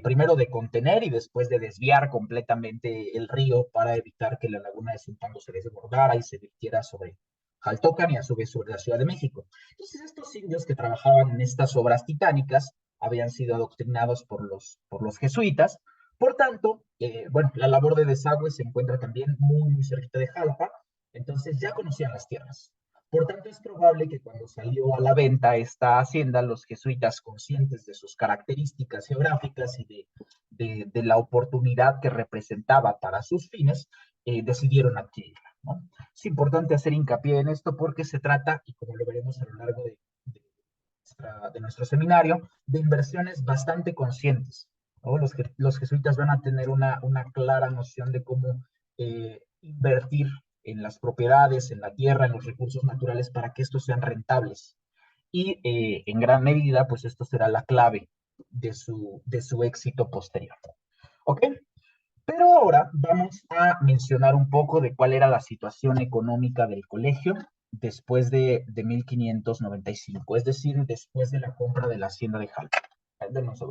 primero de contener y después de desviar completamente el río para evitar que la laguna de Zumpango se desbordara y se vertiera sobre Jaltocan y a su vez sobre la Ciudad de México. Entonces estos indios que trabajaban en estas obras titánicas habían sido adoctrinados por los jesuitas. Por tanto, bueno, la labor de desagüe se encuentra también muy cerquita de Jalpa, entonces ya conocían las tierras. Por tanto, es probable que cuando salió a la venta esta hacienda, los jesuitas, conscientes de sus características geográficas y de la oportunidad que representaba para sus fines, decidieron adquirirla, ¿no? Es importante hacer hincapié en esto porque se trata, y como lo veremos a lo largo de nuestro seminario, de inversiones bastante conscientes, ¿no? Los jesuitas van a tener una clara noción de cómo invertir en las propiedades, en la tierra, en los recursos naturales para que estos sean rentables. Y en gran medida, pues esto será la clave de su éxito posterior. ¿Ok? Pero ahora vamos a mencionar un poco de cuál era la situación económica del colegio después de 1595, es decir, después de la compra de la hacienda de Jalpa. Denos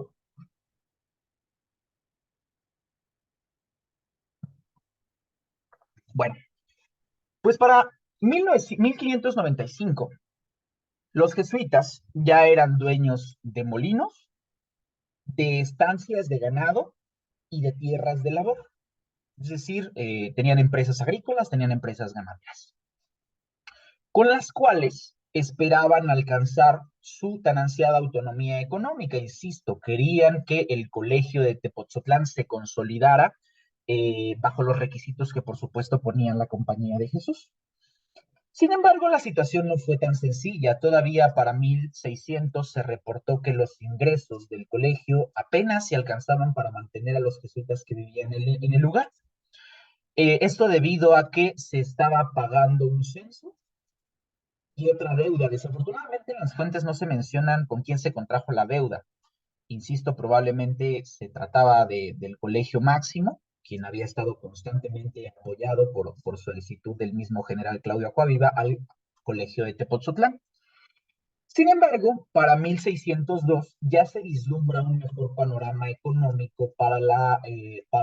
Bueno, pues para 1595, los jesuitas ya eran dueños de molinos, de estancias de ganado y de tierras de labor. Es decir, tenían empresas agrícolas, tenían empresas ganaderas, con las cuales esperaban alcanzar su tan ansiada autonomía económica. Insisto, querían que el colegio de Tepoztlán se consolidara bajo los requisitos que por supuesto ponían la Compañía de Jesús. Sin embargo, la situación no fue tan sencilla. Todavía para 1600 se reportó que los ingresos del colegio apenas se alcanzaban para mantener a los jesuitas que vivían en el lugar. Esto debido a que se estaba pagando un censo y otra deuda. Desafortunadamente en las fuentes no se mencionan con quién se contrajo la deuda. Insisto, probablemente se trataba del Colegio Máximo, quien había estado constantemente apoyado por solicitud del mismo general Claudio Acuaviva al Colegio de Tepoztlán. Sin embargo, para 1602 ya se vislumbra un mejor panorama económico para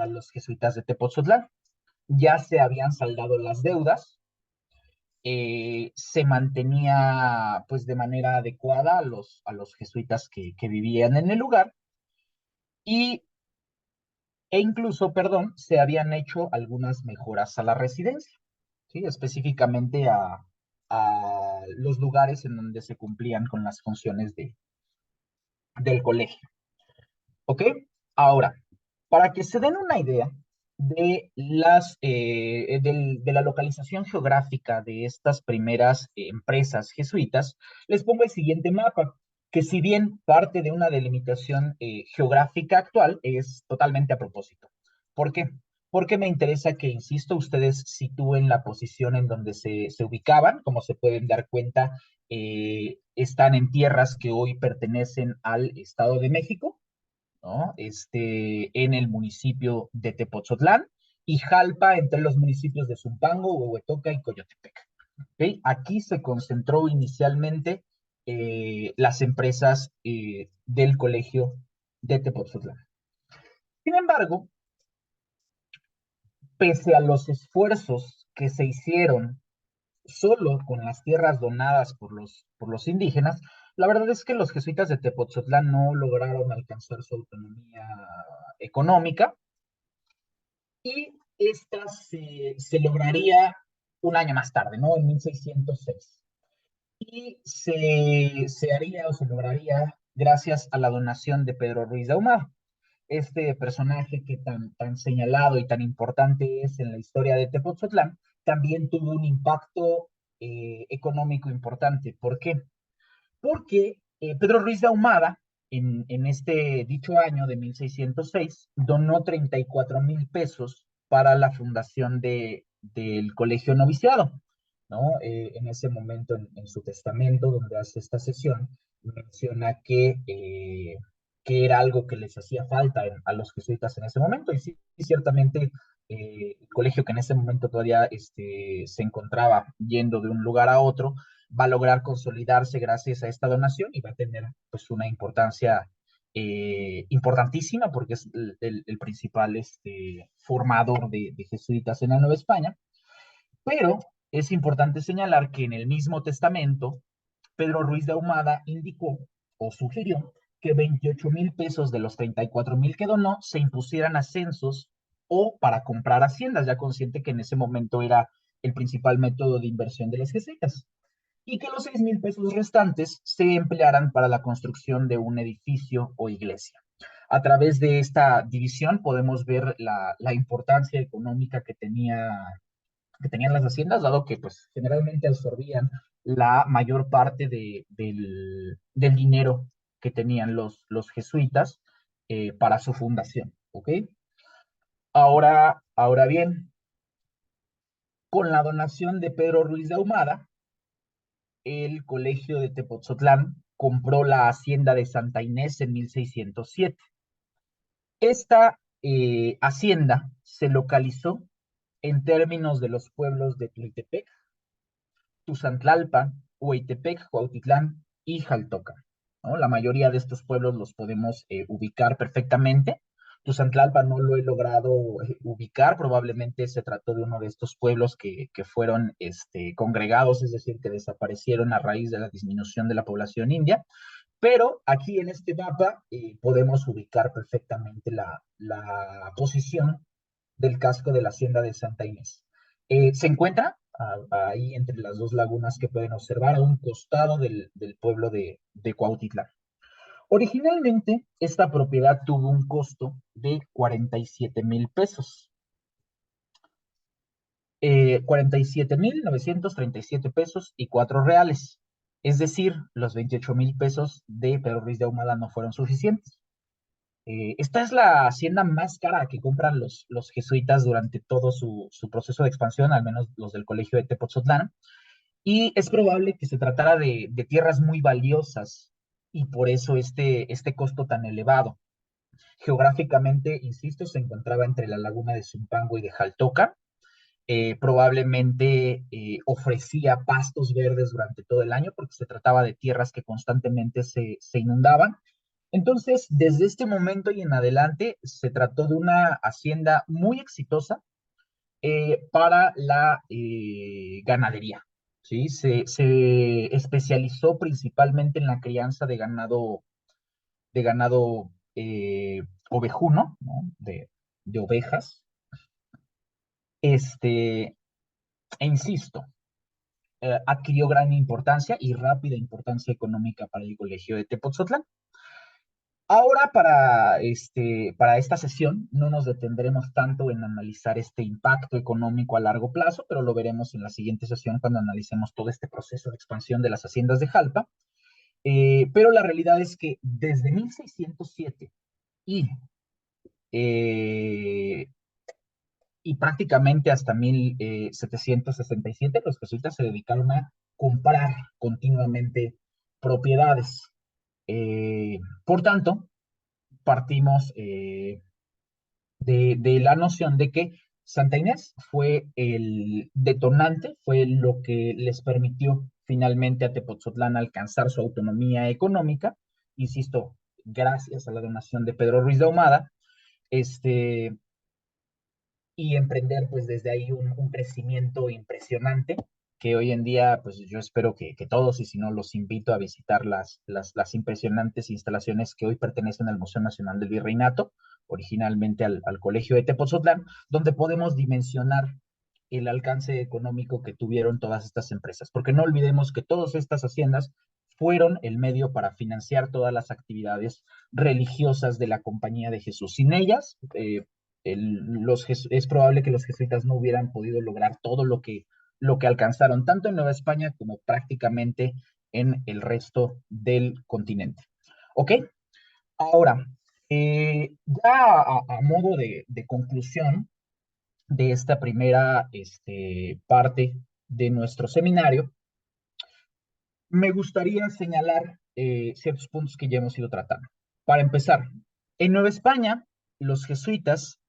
los jesuitas de Tepoztlán. Ya se habían saldado las deudas, se mantenía pues de manera adecuada a los jesuitas que vivían en el lugar y, incluso, perdón, se habían hecho algunas mejoras a la residencia, ¿sí? Específicamente a los lugares en donde se cumplían con las funciones del colegio. ¿Ok? Ahora, para que se den una idea de la localización geográfica de estas primeras empresas jesuitas, les pongo el siguiente mapa, que si bien parte de una delimitación geográfica actual, es totalmente a propósito. ¿Por qué? Porque me interesa que, insisto, ustedes sitúen la posición en donde se ubicaban. Como se pueden dar cuenta, están en tierras que hoy pertenecen al Estado de México, ¿no? En el municipio de Tepoztlán y Jalpa, entre los municipios de Zumpango, Huehuetoca y Coyotepec. ¿Okay? Aquí se concentró inicialmente las empresas del colegio de Tepoztlán. Sin embargo, pese a los esfuerzos que se hicieron solo con las tierras donadas por los indígenas, la verdad es que los jesuitas de Tepoztlán no lograron alcanzar su autonomía económica, y esta se lograría un año más tarde, ¿no? En 1606. Y se haría o se lograría gracias a la donación de Pedro Ruiz de Ahumada. Este personaje que tan señalado y tan importante es en la historia de Tepoztlán, también tuvo un impacto económico importante. ¿Por qué? Porque Pedro Ruiz de Ahumada, en este dicho año de 1606, donó 34,000 pesos para la fundación del Colegio Noviciado, ¿no? En ese momento, en su testamento, donde hace esta sesión, menciona que era algo que les hacía falta a los jesuitas en ese momento, y sí, ciertamente, el colegio que en ese momento todavía se encontraba yendo de un lugar a otro, va a lograr consolidarse gracias a esta donación y va a tener pues una importancia importantísima, porque es el principal formador de jesuitas en la Nueva España. Pero es importante señalar que en el mismo testamento, Pedro Ruiz de Ahumada indicó o sugirió que 28,000 pesos de los 34,000 que donó se impusieran a censos o para comprar haciendas, ya consciente que en ese momento era el principal método de inversión de los jesuitas, y que los 6,000 pesos restantes se emplearan para la construcción de un edificio o iglesia. A través de esta división podemos ver la importancia económica que tenían las haciendas, dado que pues generalmente absorbían la mayor parte del dinero que tenían los jesuitas para su fundación. ¿Ok? Ahora bien, con la donación de Pedro Ruiz de Ahumada, el colegio de Tepoztlán compró la hacienda de Santa Inés en 1607. Esta hacienda se localizó en términos de los pueblos de Tultepec, Tuzantlalpan, Hueytepec, Cuautitlán y Jaltoca, ¿no? La mayoría de estos pueblos los podemos ubicar perfectamente Tuzantlalpa no lo he logrado ubicar, probablemente se trató de uno de estos pueblos que fueron congregados, es decir, que desaparecieron a raíz de la disminución de la población india, pero aquí en este mapa podemos ubicar perfectamente la posición del casco de la hacienda de Santa Inés. Se encuentra ahí entre las dos lagunas que pueden observar a un costado del pueblo de Cuautitlán. Originalmente, esta propiedad tuvo un costo de 47,000 pesos. 47,937 pesos y 4 reales. Es decir, los 28,000 pesos de Pedro Ruiz de Ahumada no fueron suficientes. Esta es la hacienda más cara que compran los jesuitas durante todo su proceso de expansión, al menos los del colegio de Tepoztlán, y es probable que se tratara de tierras muy valiosas y por eso este costo tan elevado. Geográficamente, insisto, se encontraba entre la laguna de Zumpango y de Jaltoca. Probablemente ofrecía pastos verdes durante todo el año porque se trataba de tierras que constantemente se inundaban. Entonces, desde este momento y en adelante, se trató de una hacienda muy exitosa para la ganadería. ¿Sí? Se especializó principalmente en la crianza de ganado ovejuno, ¿no? De ovejas. Este, e insisto, adquirió gran importancia y rápida importancia económica para el colegio de Tepoztlán. Ahora, para esta sesión, no nos detendremos tanto en analizar este impacto económico a largo plazo, pero lo veremos en la siguiente sesión cuando analicemos todo este proceso de expansión de las haciendas de Jalpa. Pero la realidad es que desde 1607 y, eh, y prácticamente hasta 1767, los jesuitas se dedicaron a comprar continuamente propiedades. Por tanto, partimos de la noción de que Santa Inés fue el detonante, fue lo que les permitió finalmente a Tepoztlán alcanzar su autonomía económica, insisto, gracias a la donación de Pedro Ruiz de Ahumada, este, y emprender pues desde ahí un crecimiento impresionante que hoy en día pues yo espero que todos y si no los invito a visitar las impresionantes instalaciones que hoy pertenecen al Museo Nacional del Virreinato, originalmente al Colegio de Tepoztlán, donde podemos dimensionar el alcance económico que tuvieron todas estas empresas, porque no olvidemos que todas estas haciendas fueron el medio para financiar todas las actividades religiosas de la Compañía de Jesús. Sin ellas, es probable que los jesuitas no hubieran podido lograr todo lo que alcanzaron, tanto en Nueva España como prácticamente en el resto del continente. ¿Ok? Ahora, ya a modo de conclusión de esta primera parte de nuestro seminario, me gustaría señalar ciertos puntos que ya hemos ido tratando. Para empezar, en Nueva España, los jesuitas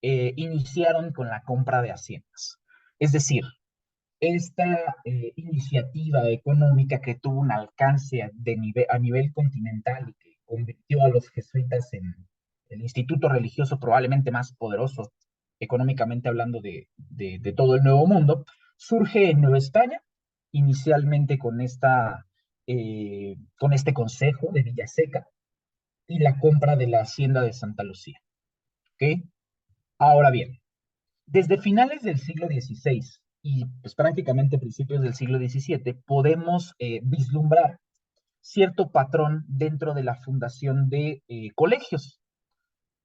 iniciaron con la compra de haciendas. Es decir, esta iniciativa económica que tuvo un alcance a nivel continental y que convirtió a los jesuitas en el instituto religioso probablemente más poderoso económicamente hablando de todo el Nuevo Mundo, surge en Nueva España, inicialmente con este consejo de Villaseca y la compra de la hacienda de Santa Lucía. ¿Okay? Ahora bien, desde finales del siglo XVI y pues, prácticamente principios del siglo XVII, podemos vislumbrar cierto patrón dentro de la fundación de colegios,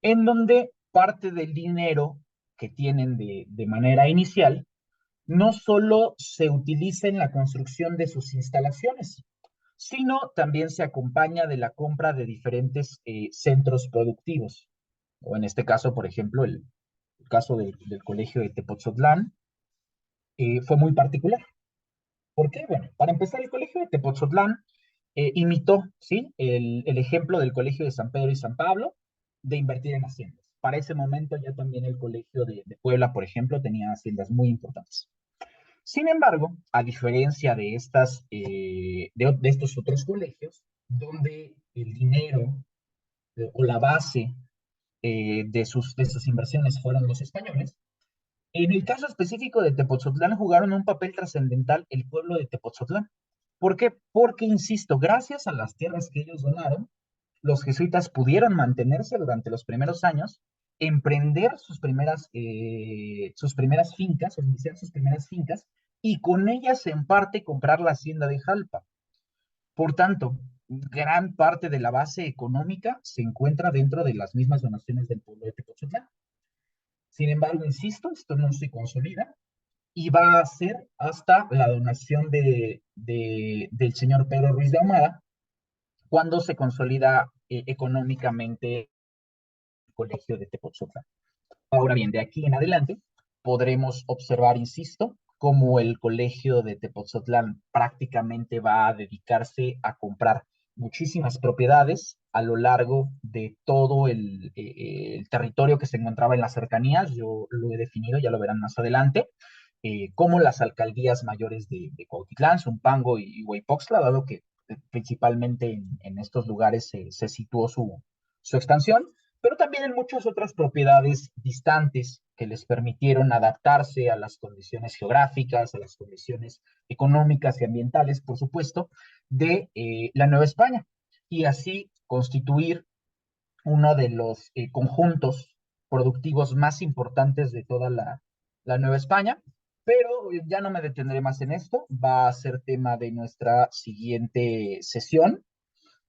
en donde parte del dinero que tienen de manera inicial no solo se utiliza en la construcción de sus instalaciones, sino también se acompaña de la compra de diferentes centros productivos. O en este caso, por ejemplo, el caso del colegio de Tepoztlán fue muy particular. ¿Por qué? Bueno, para empezar, el colegio de Tepoztlán imitó, ¿sí? El ejemplo del colegio de San Pedro y San Pablo de invertir en haciendas. Para ese momento ya también el colegio de Puebla, por ejemplo, tenía haciendas muy importantes. Sin embargo, a diferencia de estos otros colegios, donde el dinero o la base de sus inversiones fueron los españoles. En el caso específico de Tepoztlán jugaron un papel trascendental el pueblo de Tepoztlán. ¿Por qué? Porque, insisto, gracias a las tierras que ellos donaron, los jesuitas pudieron mantenerse durante los primeros años, emprender sus primeras fincas, o iniciar sus primeras fincas, y con ellas en parte comprar la hacienda de Jalpa. Por tanto, gran parte de la base económica se encuentra dentro de las mismas donaciones del pueblo de Tepoztlán. Sin embargo, insisto, esto no se consolida y va a ser hasta la donación del señor Pedro Ruiz de Ahumada cuando se consolida económicamente el colegio de Tepoztlán. Ahora bien, de aquí en adelante podremos observar, insisto, cómo el colegio de Tepoztlán prácticamente va a dedicarse a comprar muchísimas propiedades a lo largo de todo el territorio que se encontraba en las cercanías. Yo lo he definido, ya lo verán más adelante, como las alcaldías mayores de Cuautitlán, Zumpango y Huaypoxtla, dado que principalmente en estos lugares se situó su expansión, pero también en muchas otras propiedades distantes que les permitieron adaptarse a las condiciones geográficas, a las condiciones económicas y ambientales, por supuesto, de la Nueva España, y así constituir uno de los conjuntos productivos más importantes de toda la Nueva España. Pero ya no me detendré más en esto, va a ser tema de nuestra siguiente sesión.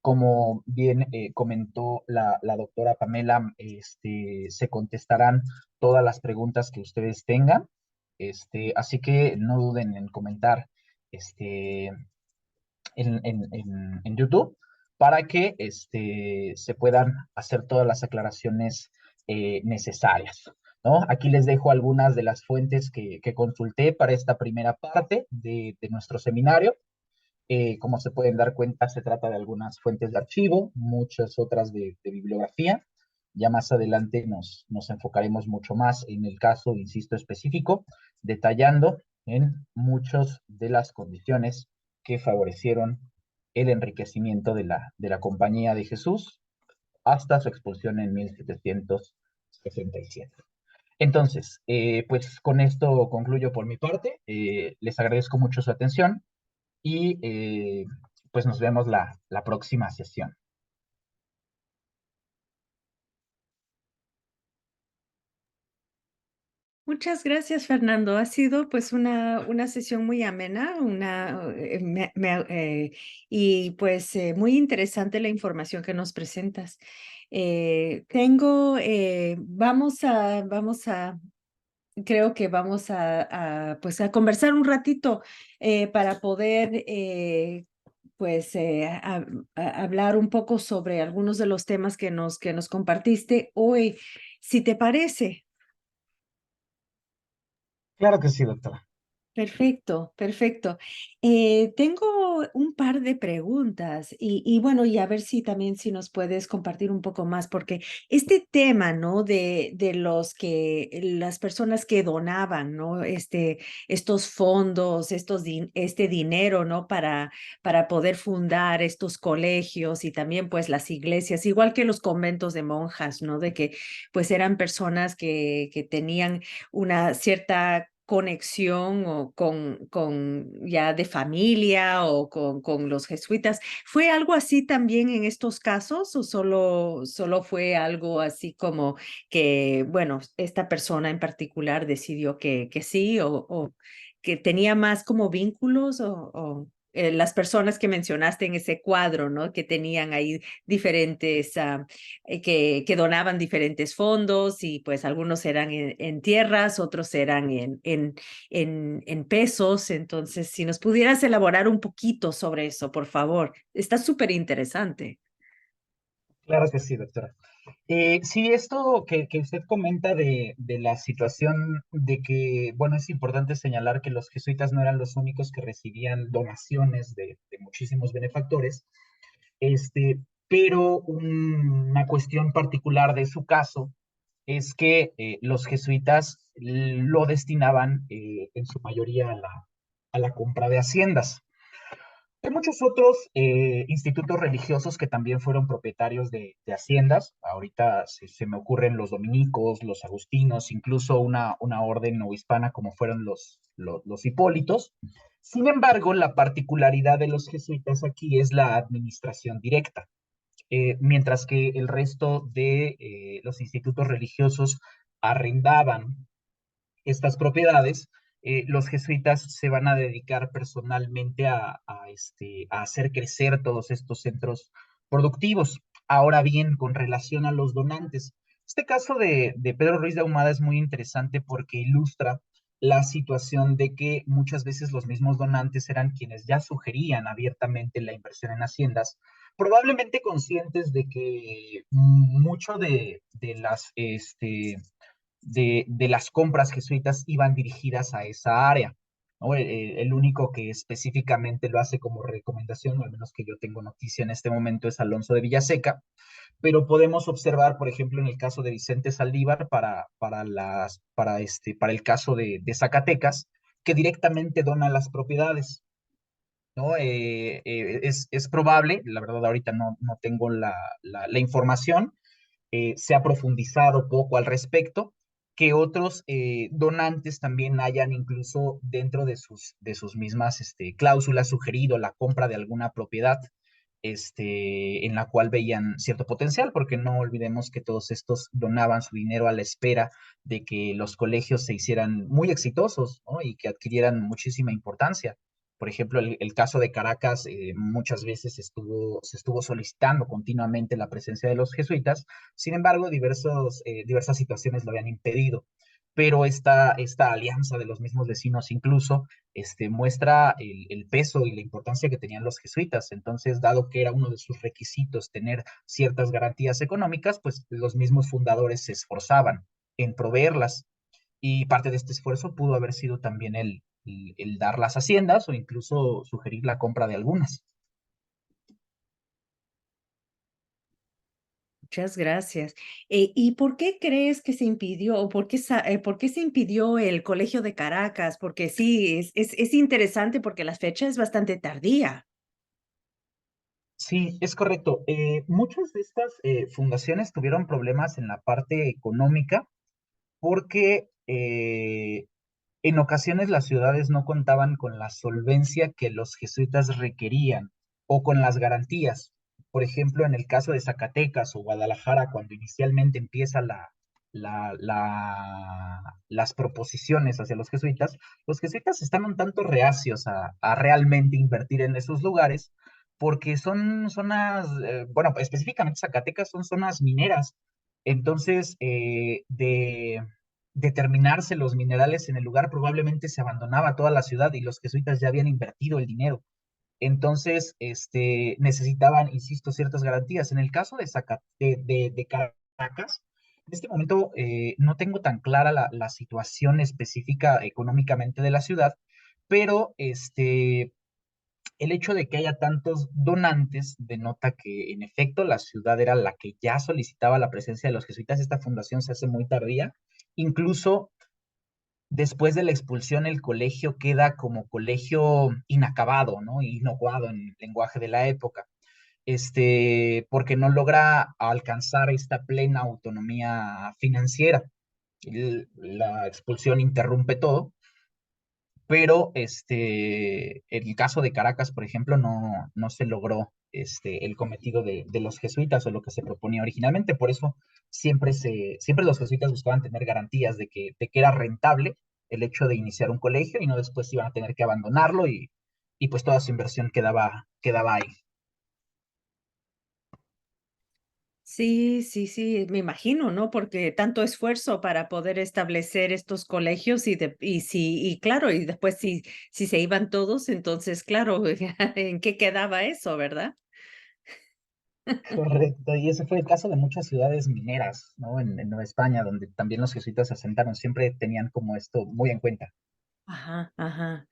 Como bien comentó la doctora Pamela, se contestarán todas las preguntas que ustedes tengan. Así que no duden en comentar este, en YouTube para que se puedan hacer todas las aclaraciones necesarias, ¿no? Aquí les dejo algunas de las fuentes que consulté para esta primera parte de nuestro seminario. Como se pueden dar cuenta, se trata de algunas fuentes de archivo, muchas otras de bibliografía. Ya más adelante nos enfocaremos mucho más en el caso, insisto, específico, detallando en muchas de las condiciones que favorecieron el enriquecimiento de la Compañía de Jesús hasta su expulsión en 1767. Entonces, pues con esto concluyo por mi parte. Les agradezco mucho su atención y pues nos vemos la próxima sesión. Muchas gracias, Fernando. Ha sido pues una sesión muy amena, y pues muy interesante la información que nos presentas. Creo que vamos pues a conversar un ratito para poder pues hablar un poco sobre algunos de los temas que nos compartiste hoy, si te parece. Claro que sí, doctora. Perfecto, perfecto. Tengo un par de preguntas y bueno, y a ver si también si nos puedes compartir un poco más, porque este tema, ¿no? De las personas que donaban, ¿no? Estos fondos, este dinero, ¿no? Para poder fundar estos colegios y también pues las iglesias, igual que los conventos de monjas, ¿no? De que pues eran personas que tenían una cierta conexión o con ya de familia o con los jesuitas. ¿Fue algo así también en estos casos o solo fue algo así como que, bueno, esta persona en particular decidió que sí o que tenía más como vínculos o las personas que mencionaste en ese cuadro, ¿no? Que tenían ahí diferentes que donaban diferentes fondos y pues algunos eran en tierras, otros eran en pesos. Entonces, si nos pudieras elaborar un poquito sobre eso, por favor. Está súper interesante. Claro que sí, doctora. Sí, esto que usted comenta de la situación de que, bueno, es importante señalar que los jesuitas no eran los únicos que recibían donaciones de muchísimos benefactores, pero una cuestión particular de su caso es que los jesuitas lo destinaban en su mayoría a la compra de haciendas. Hay muchos otros institutos religiosos que también fueron propietarios de haciendas. Ahorita se me ocurren los dominicos, los agustinos, incluso una orden novohispana como fueron los hipólitos. Sin embargo, la particularidad de los jesuitas aquí es la administración directa, mientras que el resto de los institutos religiosos arrendaban estas propiedades. Los jesuitas se van a dedicar personalmente a hacer crecer todos estos centros productivos. Ahora bien, con relación a los donantes, este caso de Pedro Ruiz de Ahumada es muy interesante porque ilustra la situación de que muchas veces los mismos donantes eran quienes ya sugerían abiertamente la inversión en haciendas, probablemente conscientes de que mucho de de las compras jesuitas iban dirigidas a esa área, ¿no? El único que específicamente lo hace como recomendación, o al menos que yo tengo noticia en este momento, es Alonso de Villaseca, pero podemos observar, por ejemplo, en el caso de Vicente Saldívar, para el caso de Zacatecas, que directamente dona las propiedades, ¿no? Es probable, la verdad ahorita no tengo la información, se ha profundizado poco al respecto, que otros donantes también hayan incluso dentro de sus mismas cláusulas sugerido la compra de alguna propiedad en la cual veían cierto potencial, porque no olvidemos que todos estos donaban su dinero a la espera de que los colegios se hicieran muy exitosos, ¿no? Y que adquirieran muchísima importancia. Por ejemplo, el caso de Caracas, muchas veces se estuvo solicitando continuamente la presencia de los jesuitas. Sin embargo, diversas situaciones lo habían impedido. Pero esta alianza de los mismos vecinos incluso muestra el peso y la importancia que tenían los jesuitas. Entonces, dado que era uno de sus requisitos tener ciertas garantías económicas, pues los mismos fundadores se esforzaban en proveerlas. Y parte de este esfuerzo pudo haber sido también el dar las haciendas o incluso sugerir la compra de algunas. Muchas gracias. ¿Y por qué crees que se impidió o por qué se impidió el Colegio de Caracas? Porque sí, es interesante porque la fecha es bastante tardía. Sí, es correcto. Muchas de estas fundaciones tuvieron problemas en la parte económica porque en ocasiones las ciudades no contaban con la solvencia que los jesuitas requerían o con las garantías. Por ejemplo, en el caso de Zacatecas o Guadalajara, cuando inicialmente empieza las proposiciones hacia los jesuitas están un tanto reacios a realmente invertir en esos lugares porque son zonas, bueno, específicamente Zacatecas son zonas mineras. Entonces, de determinarse los minerales en el lugar, probablemente se abandonaba toda la ciudad y los jesuitas ya habían invertido el dinero. Entonces, necesitaban, insisto, ciertas garantías. En el caso de Caracas, en este momento no tengo tan clara la situación específica económicamente de la ciudad, pero el hecho de que haya tantos donantes denota que en efecto la ciudad era la que ya solicitaba la presencia de los jesuitas. Esta fundación se hace muy tardía. Incluso después de la expulsión, el colegio queda como colegio inacabado, ¿no? Innocuado en el lenguaje de la época, porque no logra alcanzar esta plena autonomía financiera. La expulsión interrumpe todo, pero en el caso de Caracas, por ejemplo, no se logró el cometido de los jesuitas o lo que se proponía originalmente. Por eso siempre los jesuitas buscaban tener garantías de que era rentable el hecho de iniciar un colegio y no después iban a tener que abandonarlo y pues toda su inversión quedaba ahí. Sí, sí, sí, me imagino, ¿no? Porque tanto esfuerzo para poder establecer estos colegios y claro, y después si se iban todos, entonces, claro, ¿en qué quedaba eso, verdad? Correcto, y ese fue el caso de muchas ciudades mineras, ¿no? En Nueva España, donde también los jesuitas se asentaron, siempre tenían como esto muy en cuenta. Ajá, ajá.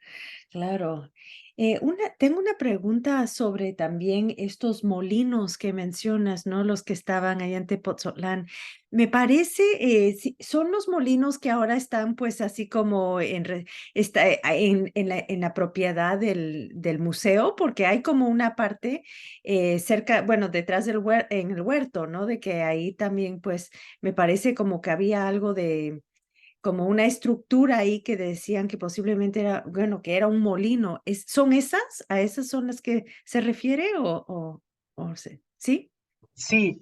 Claro. Tengo una pregunta sobre también estos molinos que mencionas, ¿no? Los que estaban allá en Tepoztlán. Me parece, son los molinos que ahora están pues así como en la propiedad del museo, porque hay como una parte cerca, bueno, detrás en el huerto, ¿no? De que ahí también pues me parece como que había algo de como una estructura ahí que decían que posiblemente era, bueno, que era un molino. ¿Son esas? ¿A esas son las que se refiere o sí? Sí,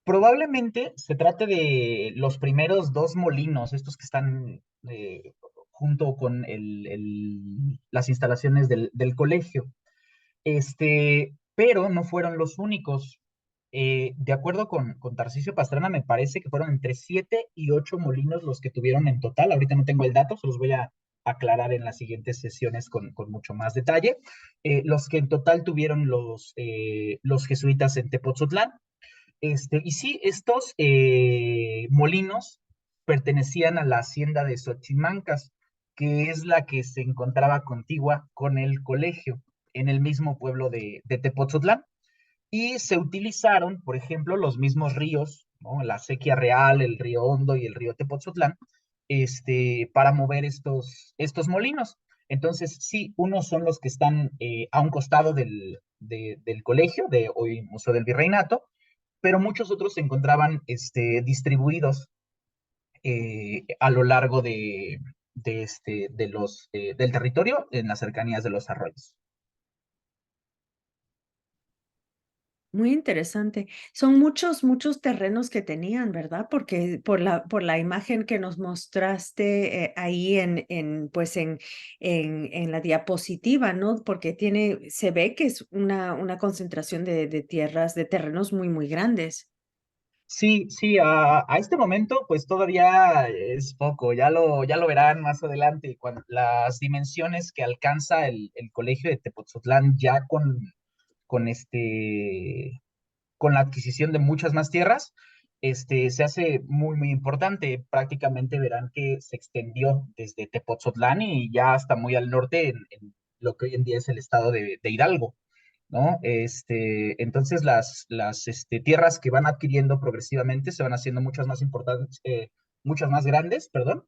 probablemente se trate de los primeros dos molinos, estos que están junto con las instalaciones del colegio. Pero no fueron los únicos. De acuerdo con Tarcisio Pastrana, me parece que fueron entre 7 y 8 molinos los que tuvieron en total. Ahorita no tengo el dato, se los voy a aclarar en las siguientes sesiones con mucho más detalle. Los que en total tuvieron los jesuitas en Tepoztlán. Y sí, estos molinos pertenecían a la hacienda de Xochimancas, que es la que se encontraba contigua con el colegio en el mismo pueblo de Tepoztlán. Y se utilizaron, por ejemplo, los mismos ríos, ¿no? La Sequía Real, el río Hondo y el río Tepoztlán, para mover estos molinos. Entonces, sí, unos son los que están a un costado del colegio, de hoy Museo del Virreinato, pero muchos otros se encontraban distribuidos a lo largo del territorio en las cercanías de los arroyos. Muy interesante. Son muchos, muchos terrenos que tenían, ¿verdad? Porque por la imagen que nos mostraste ahí pues en la diapositiva, ¿no? Porque se ve que es una concentración de tierras, de terrenos muy, muy grandes. Sí, sí, a este momento pues todavía es poco, ya lo verán más adelante, cuando las dimensiones que alcanza el colegio de Tepoztlán ya con con la adquisición de muchas más tierras, se hace muy, muy importante. Prácticamente verán que se extendió desde Tepoztlán y ya hasta muy al norte en lo que hoy en día es el estado de Hidalgo, ¿no? Entonces las tierras que van adquiriendo progresivamente se van haciendo muchas más importantes, muchas más grandes, perdón.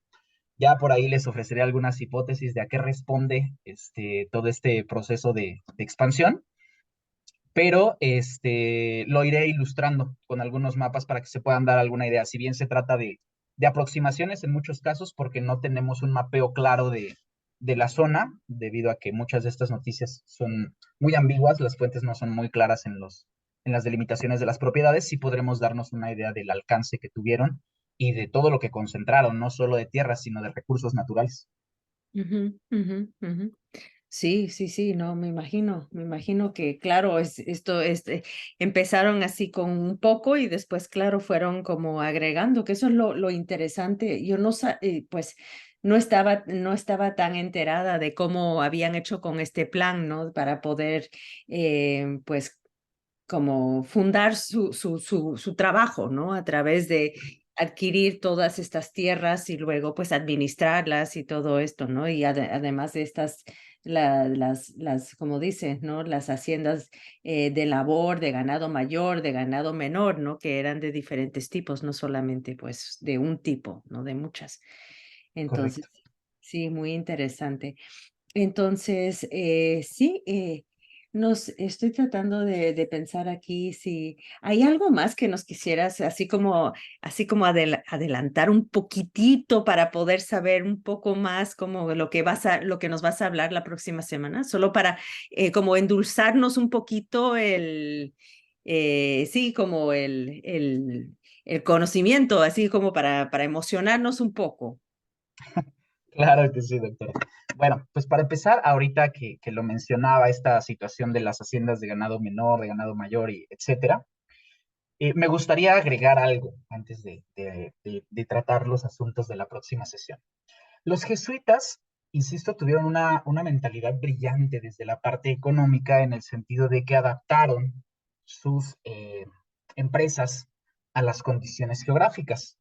Ya por ahí les ofreceré algunas hipótesis de a qué responde todo este proceso de expansión, pero lo iré ilustrando con algunos mapas para que se puedan dar alguna idea. Si bien se trata de aproximaciones en muchos casos, porque no tenemos un mapeo claro de la zona, debido a que muchas de estas noticias son muy ambiguas, las fuentes no son muy claras en las delimitaciones de las propiedades, sí podremos darnos una idea del alcance que tuvieron y de todo lo que concentraron, no solo de tierras, sino de recursos naturales. Ujú, ujú, ujú. Sí, sí, sí, no, me imagino que, claro, empezaron así con un poco y después, claro, fueron como agregando, que eso es lo interesante. Yo pues, no estaba tan enterada de cómo habían hecho con este plan, ¿no? Para poder, pues, como fundar su trabajo, ¿no? A través de adquirir todas estas tierras y luego pues administrarlas y todo esto, ¿no? Y además de estas, como dices, ¿no? Las haciendas de labor, de ganado mayor, de ganado menor, ¿no? Que eran de diferentes tipos, no solamente pues de un tipo, ¿no? De muchas. Entonces, Correcto. sí, muy interesante. Entonces, sí, estoy tratando de pensar aquí si hay algo más que nos quisieras, así como adelantar un poquitito para poder saber un poco más como lo que nos vas a hablar la próxima semana, solo para como endulzarnos un poquito sí, como el conocimiento, así como para emocionarnos un poco. Claro que sí, doctora. Bueno, pues para empezar, ahorita que lo mencionaba, esta situación de las haciendas de ganado menor, de ganado mayor, y etcétera, me gustaría agregar algo antes de tratar los asuntos de la próxima sesión. Los jesuitas, insisto, tuvieron una mentalidad brillante desde la parte económica en el sentido de que adaptaron sus empresas a las condiciones geográficas.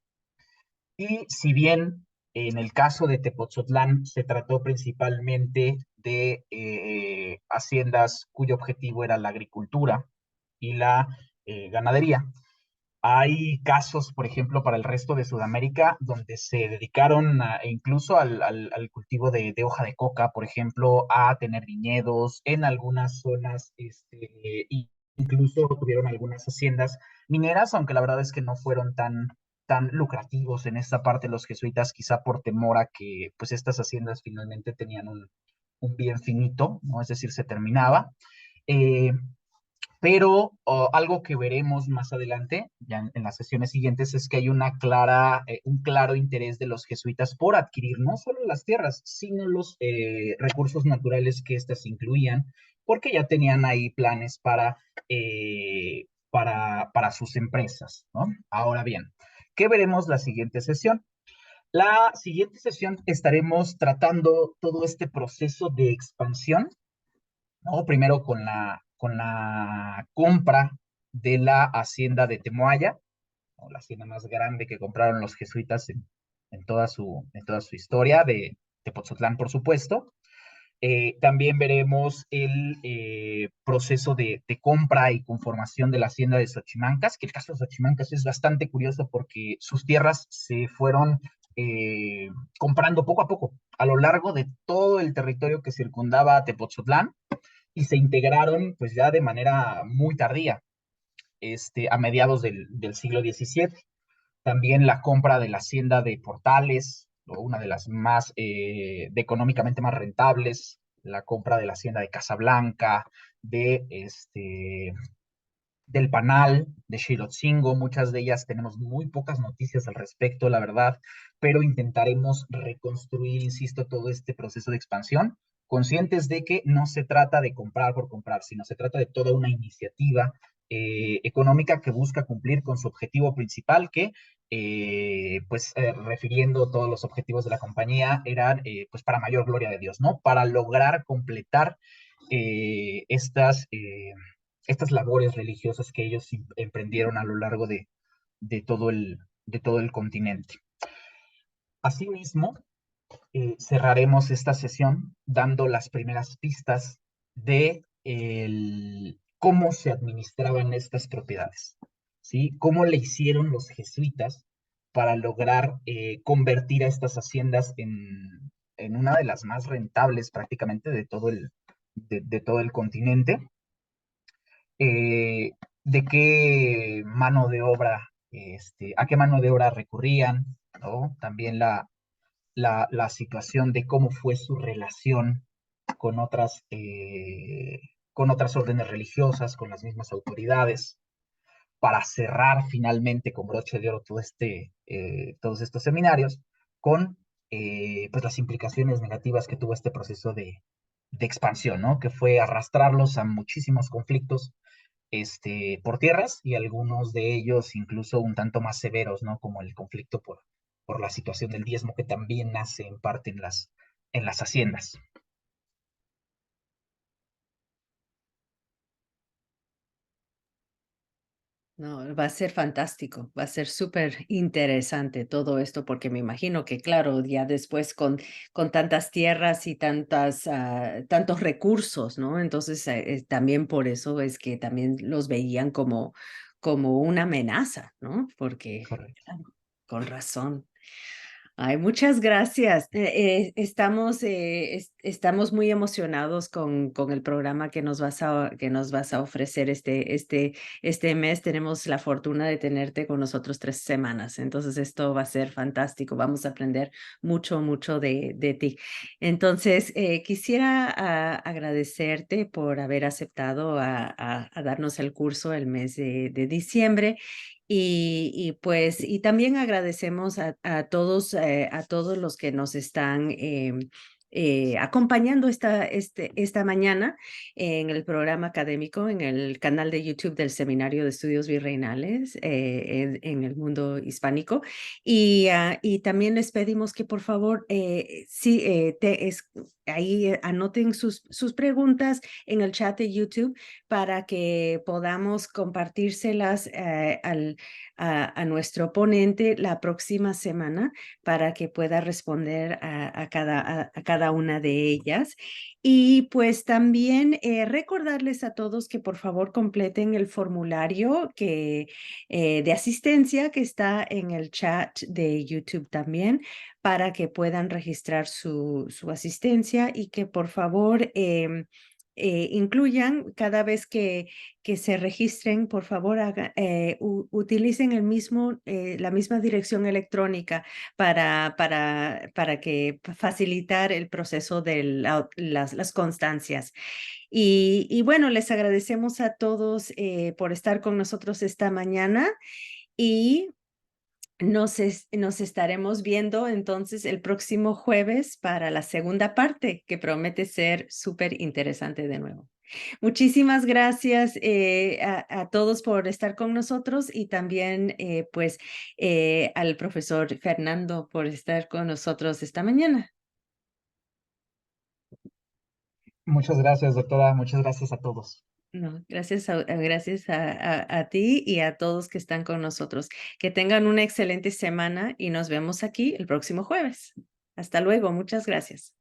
Y si bien En el caso de Tepoztlán se trató principalmente de haciendas cuyo objetivo era la agricultura y la ganadería. Hay casos, por ejemplo, para el resto de Sudamérica, donde se dedicaron incluso al cultivo de hoja de coca, por ejemplo, a tener viñedos en algunas zonas, y incluso tuvieron algunas haciendas mineras, aunque la verdad es que no fueron tan lucrativos en esta parte los jesuitas, quizá por temor a que pues estas haciendas finalmente tenían un bien finito, ¿no? Es decir, se terminaba. Eh, pero algo que veremos más adelante, ya en las sesiones siguientes, es que hay un claro interés de los jesuitas por adquirir no solo las tierras, sino los recursos naturales que éstas incluían, porque ya tenían ahí planes para sus empresas, ¿no? Ahora bien, ¿qué veremos la siguiente sesión? La siguiente sesión estaremos tratando todo este proceso de expansión, ¿no? Primero con la compra de la hacienda de Temoaya, ¿no? La hacienda más grande que compraron los jesuitas en toda su historia, de Tepoztlán, por supuesto. También veremos el proceso de compra y conformación de la hacienda de Xochimancas, que el caso de Xochimancas es bastante curioso porque sus tierras se fueron eh, comprando poco a poco a lo largo de todo el territorio que circundaba a Tepoztlán, y se integraron pues ya de manera muy tardía, a mediados del siglo XVII. También la compra de la hacienda de Portales, ¿no? Una de las económicamente más rentables, la compra de la hacienda de Casablanca, del Panal, de Xilotzingo. Muchas de ellas tenemos muy pocas noticias al respecto, la verdad, pero intentaremos reconstruir, insisto, todo este proceso de expansión, conscientes de que no se trata de comprar por comprar, sino se trata de toda una iniciativa económica que busca cumplir con su objetivo principal, que, refiriendo todos los objetivos de la compañía, eran pues para mayor gloria de Dios, ¿no? Para lograr completar eh, estas, eh, estas labores religiosas que ellos emprendieron a lo largo de todo el continente. Asimismo, cerraremos esta sesión dando las primeras pistas de cómo se administraban estas propiedades, ¿sí? Cómo le hicieron los jesuitas para lograr convertir a estas haciendas en una de las más rentables prácticamente de todo el continente. De qué mano de obra, a qué mano de obra recurrían, ¿no? También la situación de cómo fue su relación con otras órdenes religiosas, con las mismas autoridades, para cerrar finalmente con broche de oro todos estos seminarios, con pues las implicaciones negativas que tuvo este proceso de expansión, ¿no? Que fue arrastrarlos a muchísimos conflictos por tierras, y algunos de ellos incluso un tanto más severos, ¿no? Como el conflicto por la situación del diezmo, que también nace en parte en las haciendas. No, va a ser fantástico, va a ser súper interesante todo esto, porque me imagino que, claro, ya después con tantas tierras y tantos recursos, ¿no? Entonces, también por eso es que también los veían como una amenaza, ¿no? Porque, Correcto. claro, con razón. Ay, muchas gracias. Estamos muy emocionados con el programa que nos vas a ofrecer este mes. Tenemos la fortuna de tenerte con nosotros 3 semanas. Entonces, esto va a ser fantástico. Vamos a aprender mucho, mucho de ti. Entonces, quisiera agradecerte por haber aceptado a darnos el curso el mes de diciembre. Y también agradecemos a todos los que nos están acompañando esta mañana en el programa académico, en el canal de YouTube del Seminario de Estudios Virreinales en el mundo hispánico. Y también les pedimos que por favor, sí, ahí anoten sus preguntas en el chat de YouTube para que podamos compartírselas a nuestro ponente la próxima semana para que pueda responder a cada una de ellas. Y pues también recordarles a todos que por favor completen el formulario de asistencia que está en el chat de YouTube también para que puedan registrar su asistencia y que por favor incluyan cada vez que se registren, por favor utilicen la misma dirección electrónica para que facilitar el proceso de las constancias. Y bueno, les agradecemos a todos por estar con nosotros esta mañana y nos estaremos viendo entonces el próximo jueves para la segunda parte, que promete ser súper interesante de nuevo. Muchísimas gracias a todos por estar con nosotros y también pues al profesor Fernando por estar con nosotros esta mañana. Muchas gracias, doctora. Muchas gracias a todos. No, gracias a ti y a todos que están con nosotros. Que tengan una excelente semana y nos vemos aquí el próximo jueves. Hasta luego. Muchas gracias.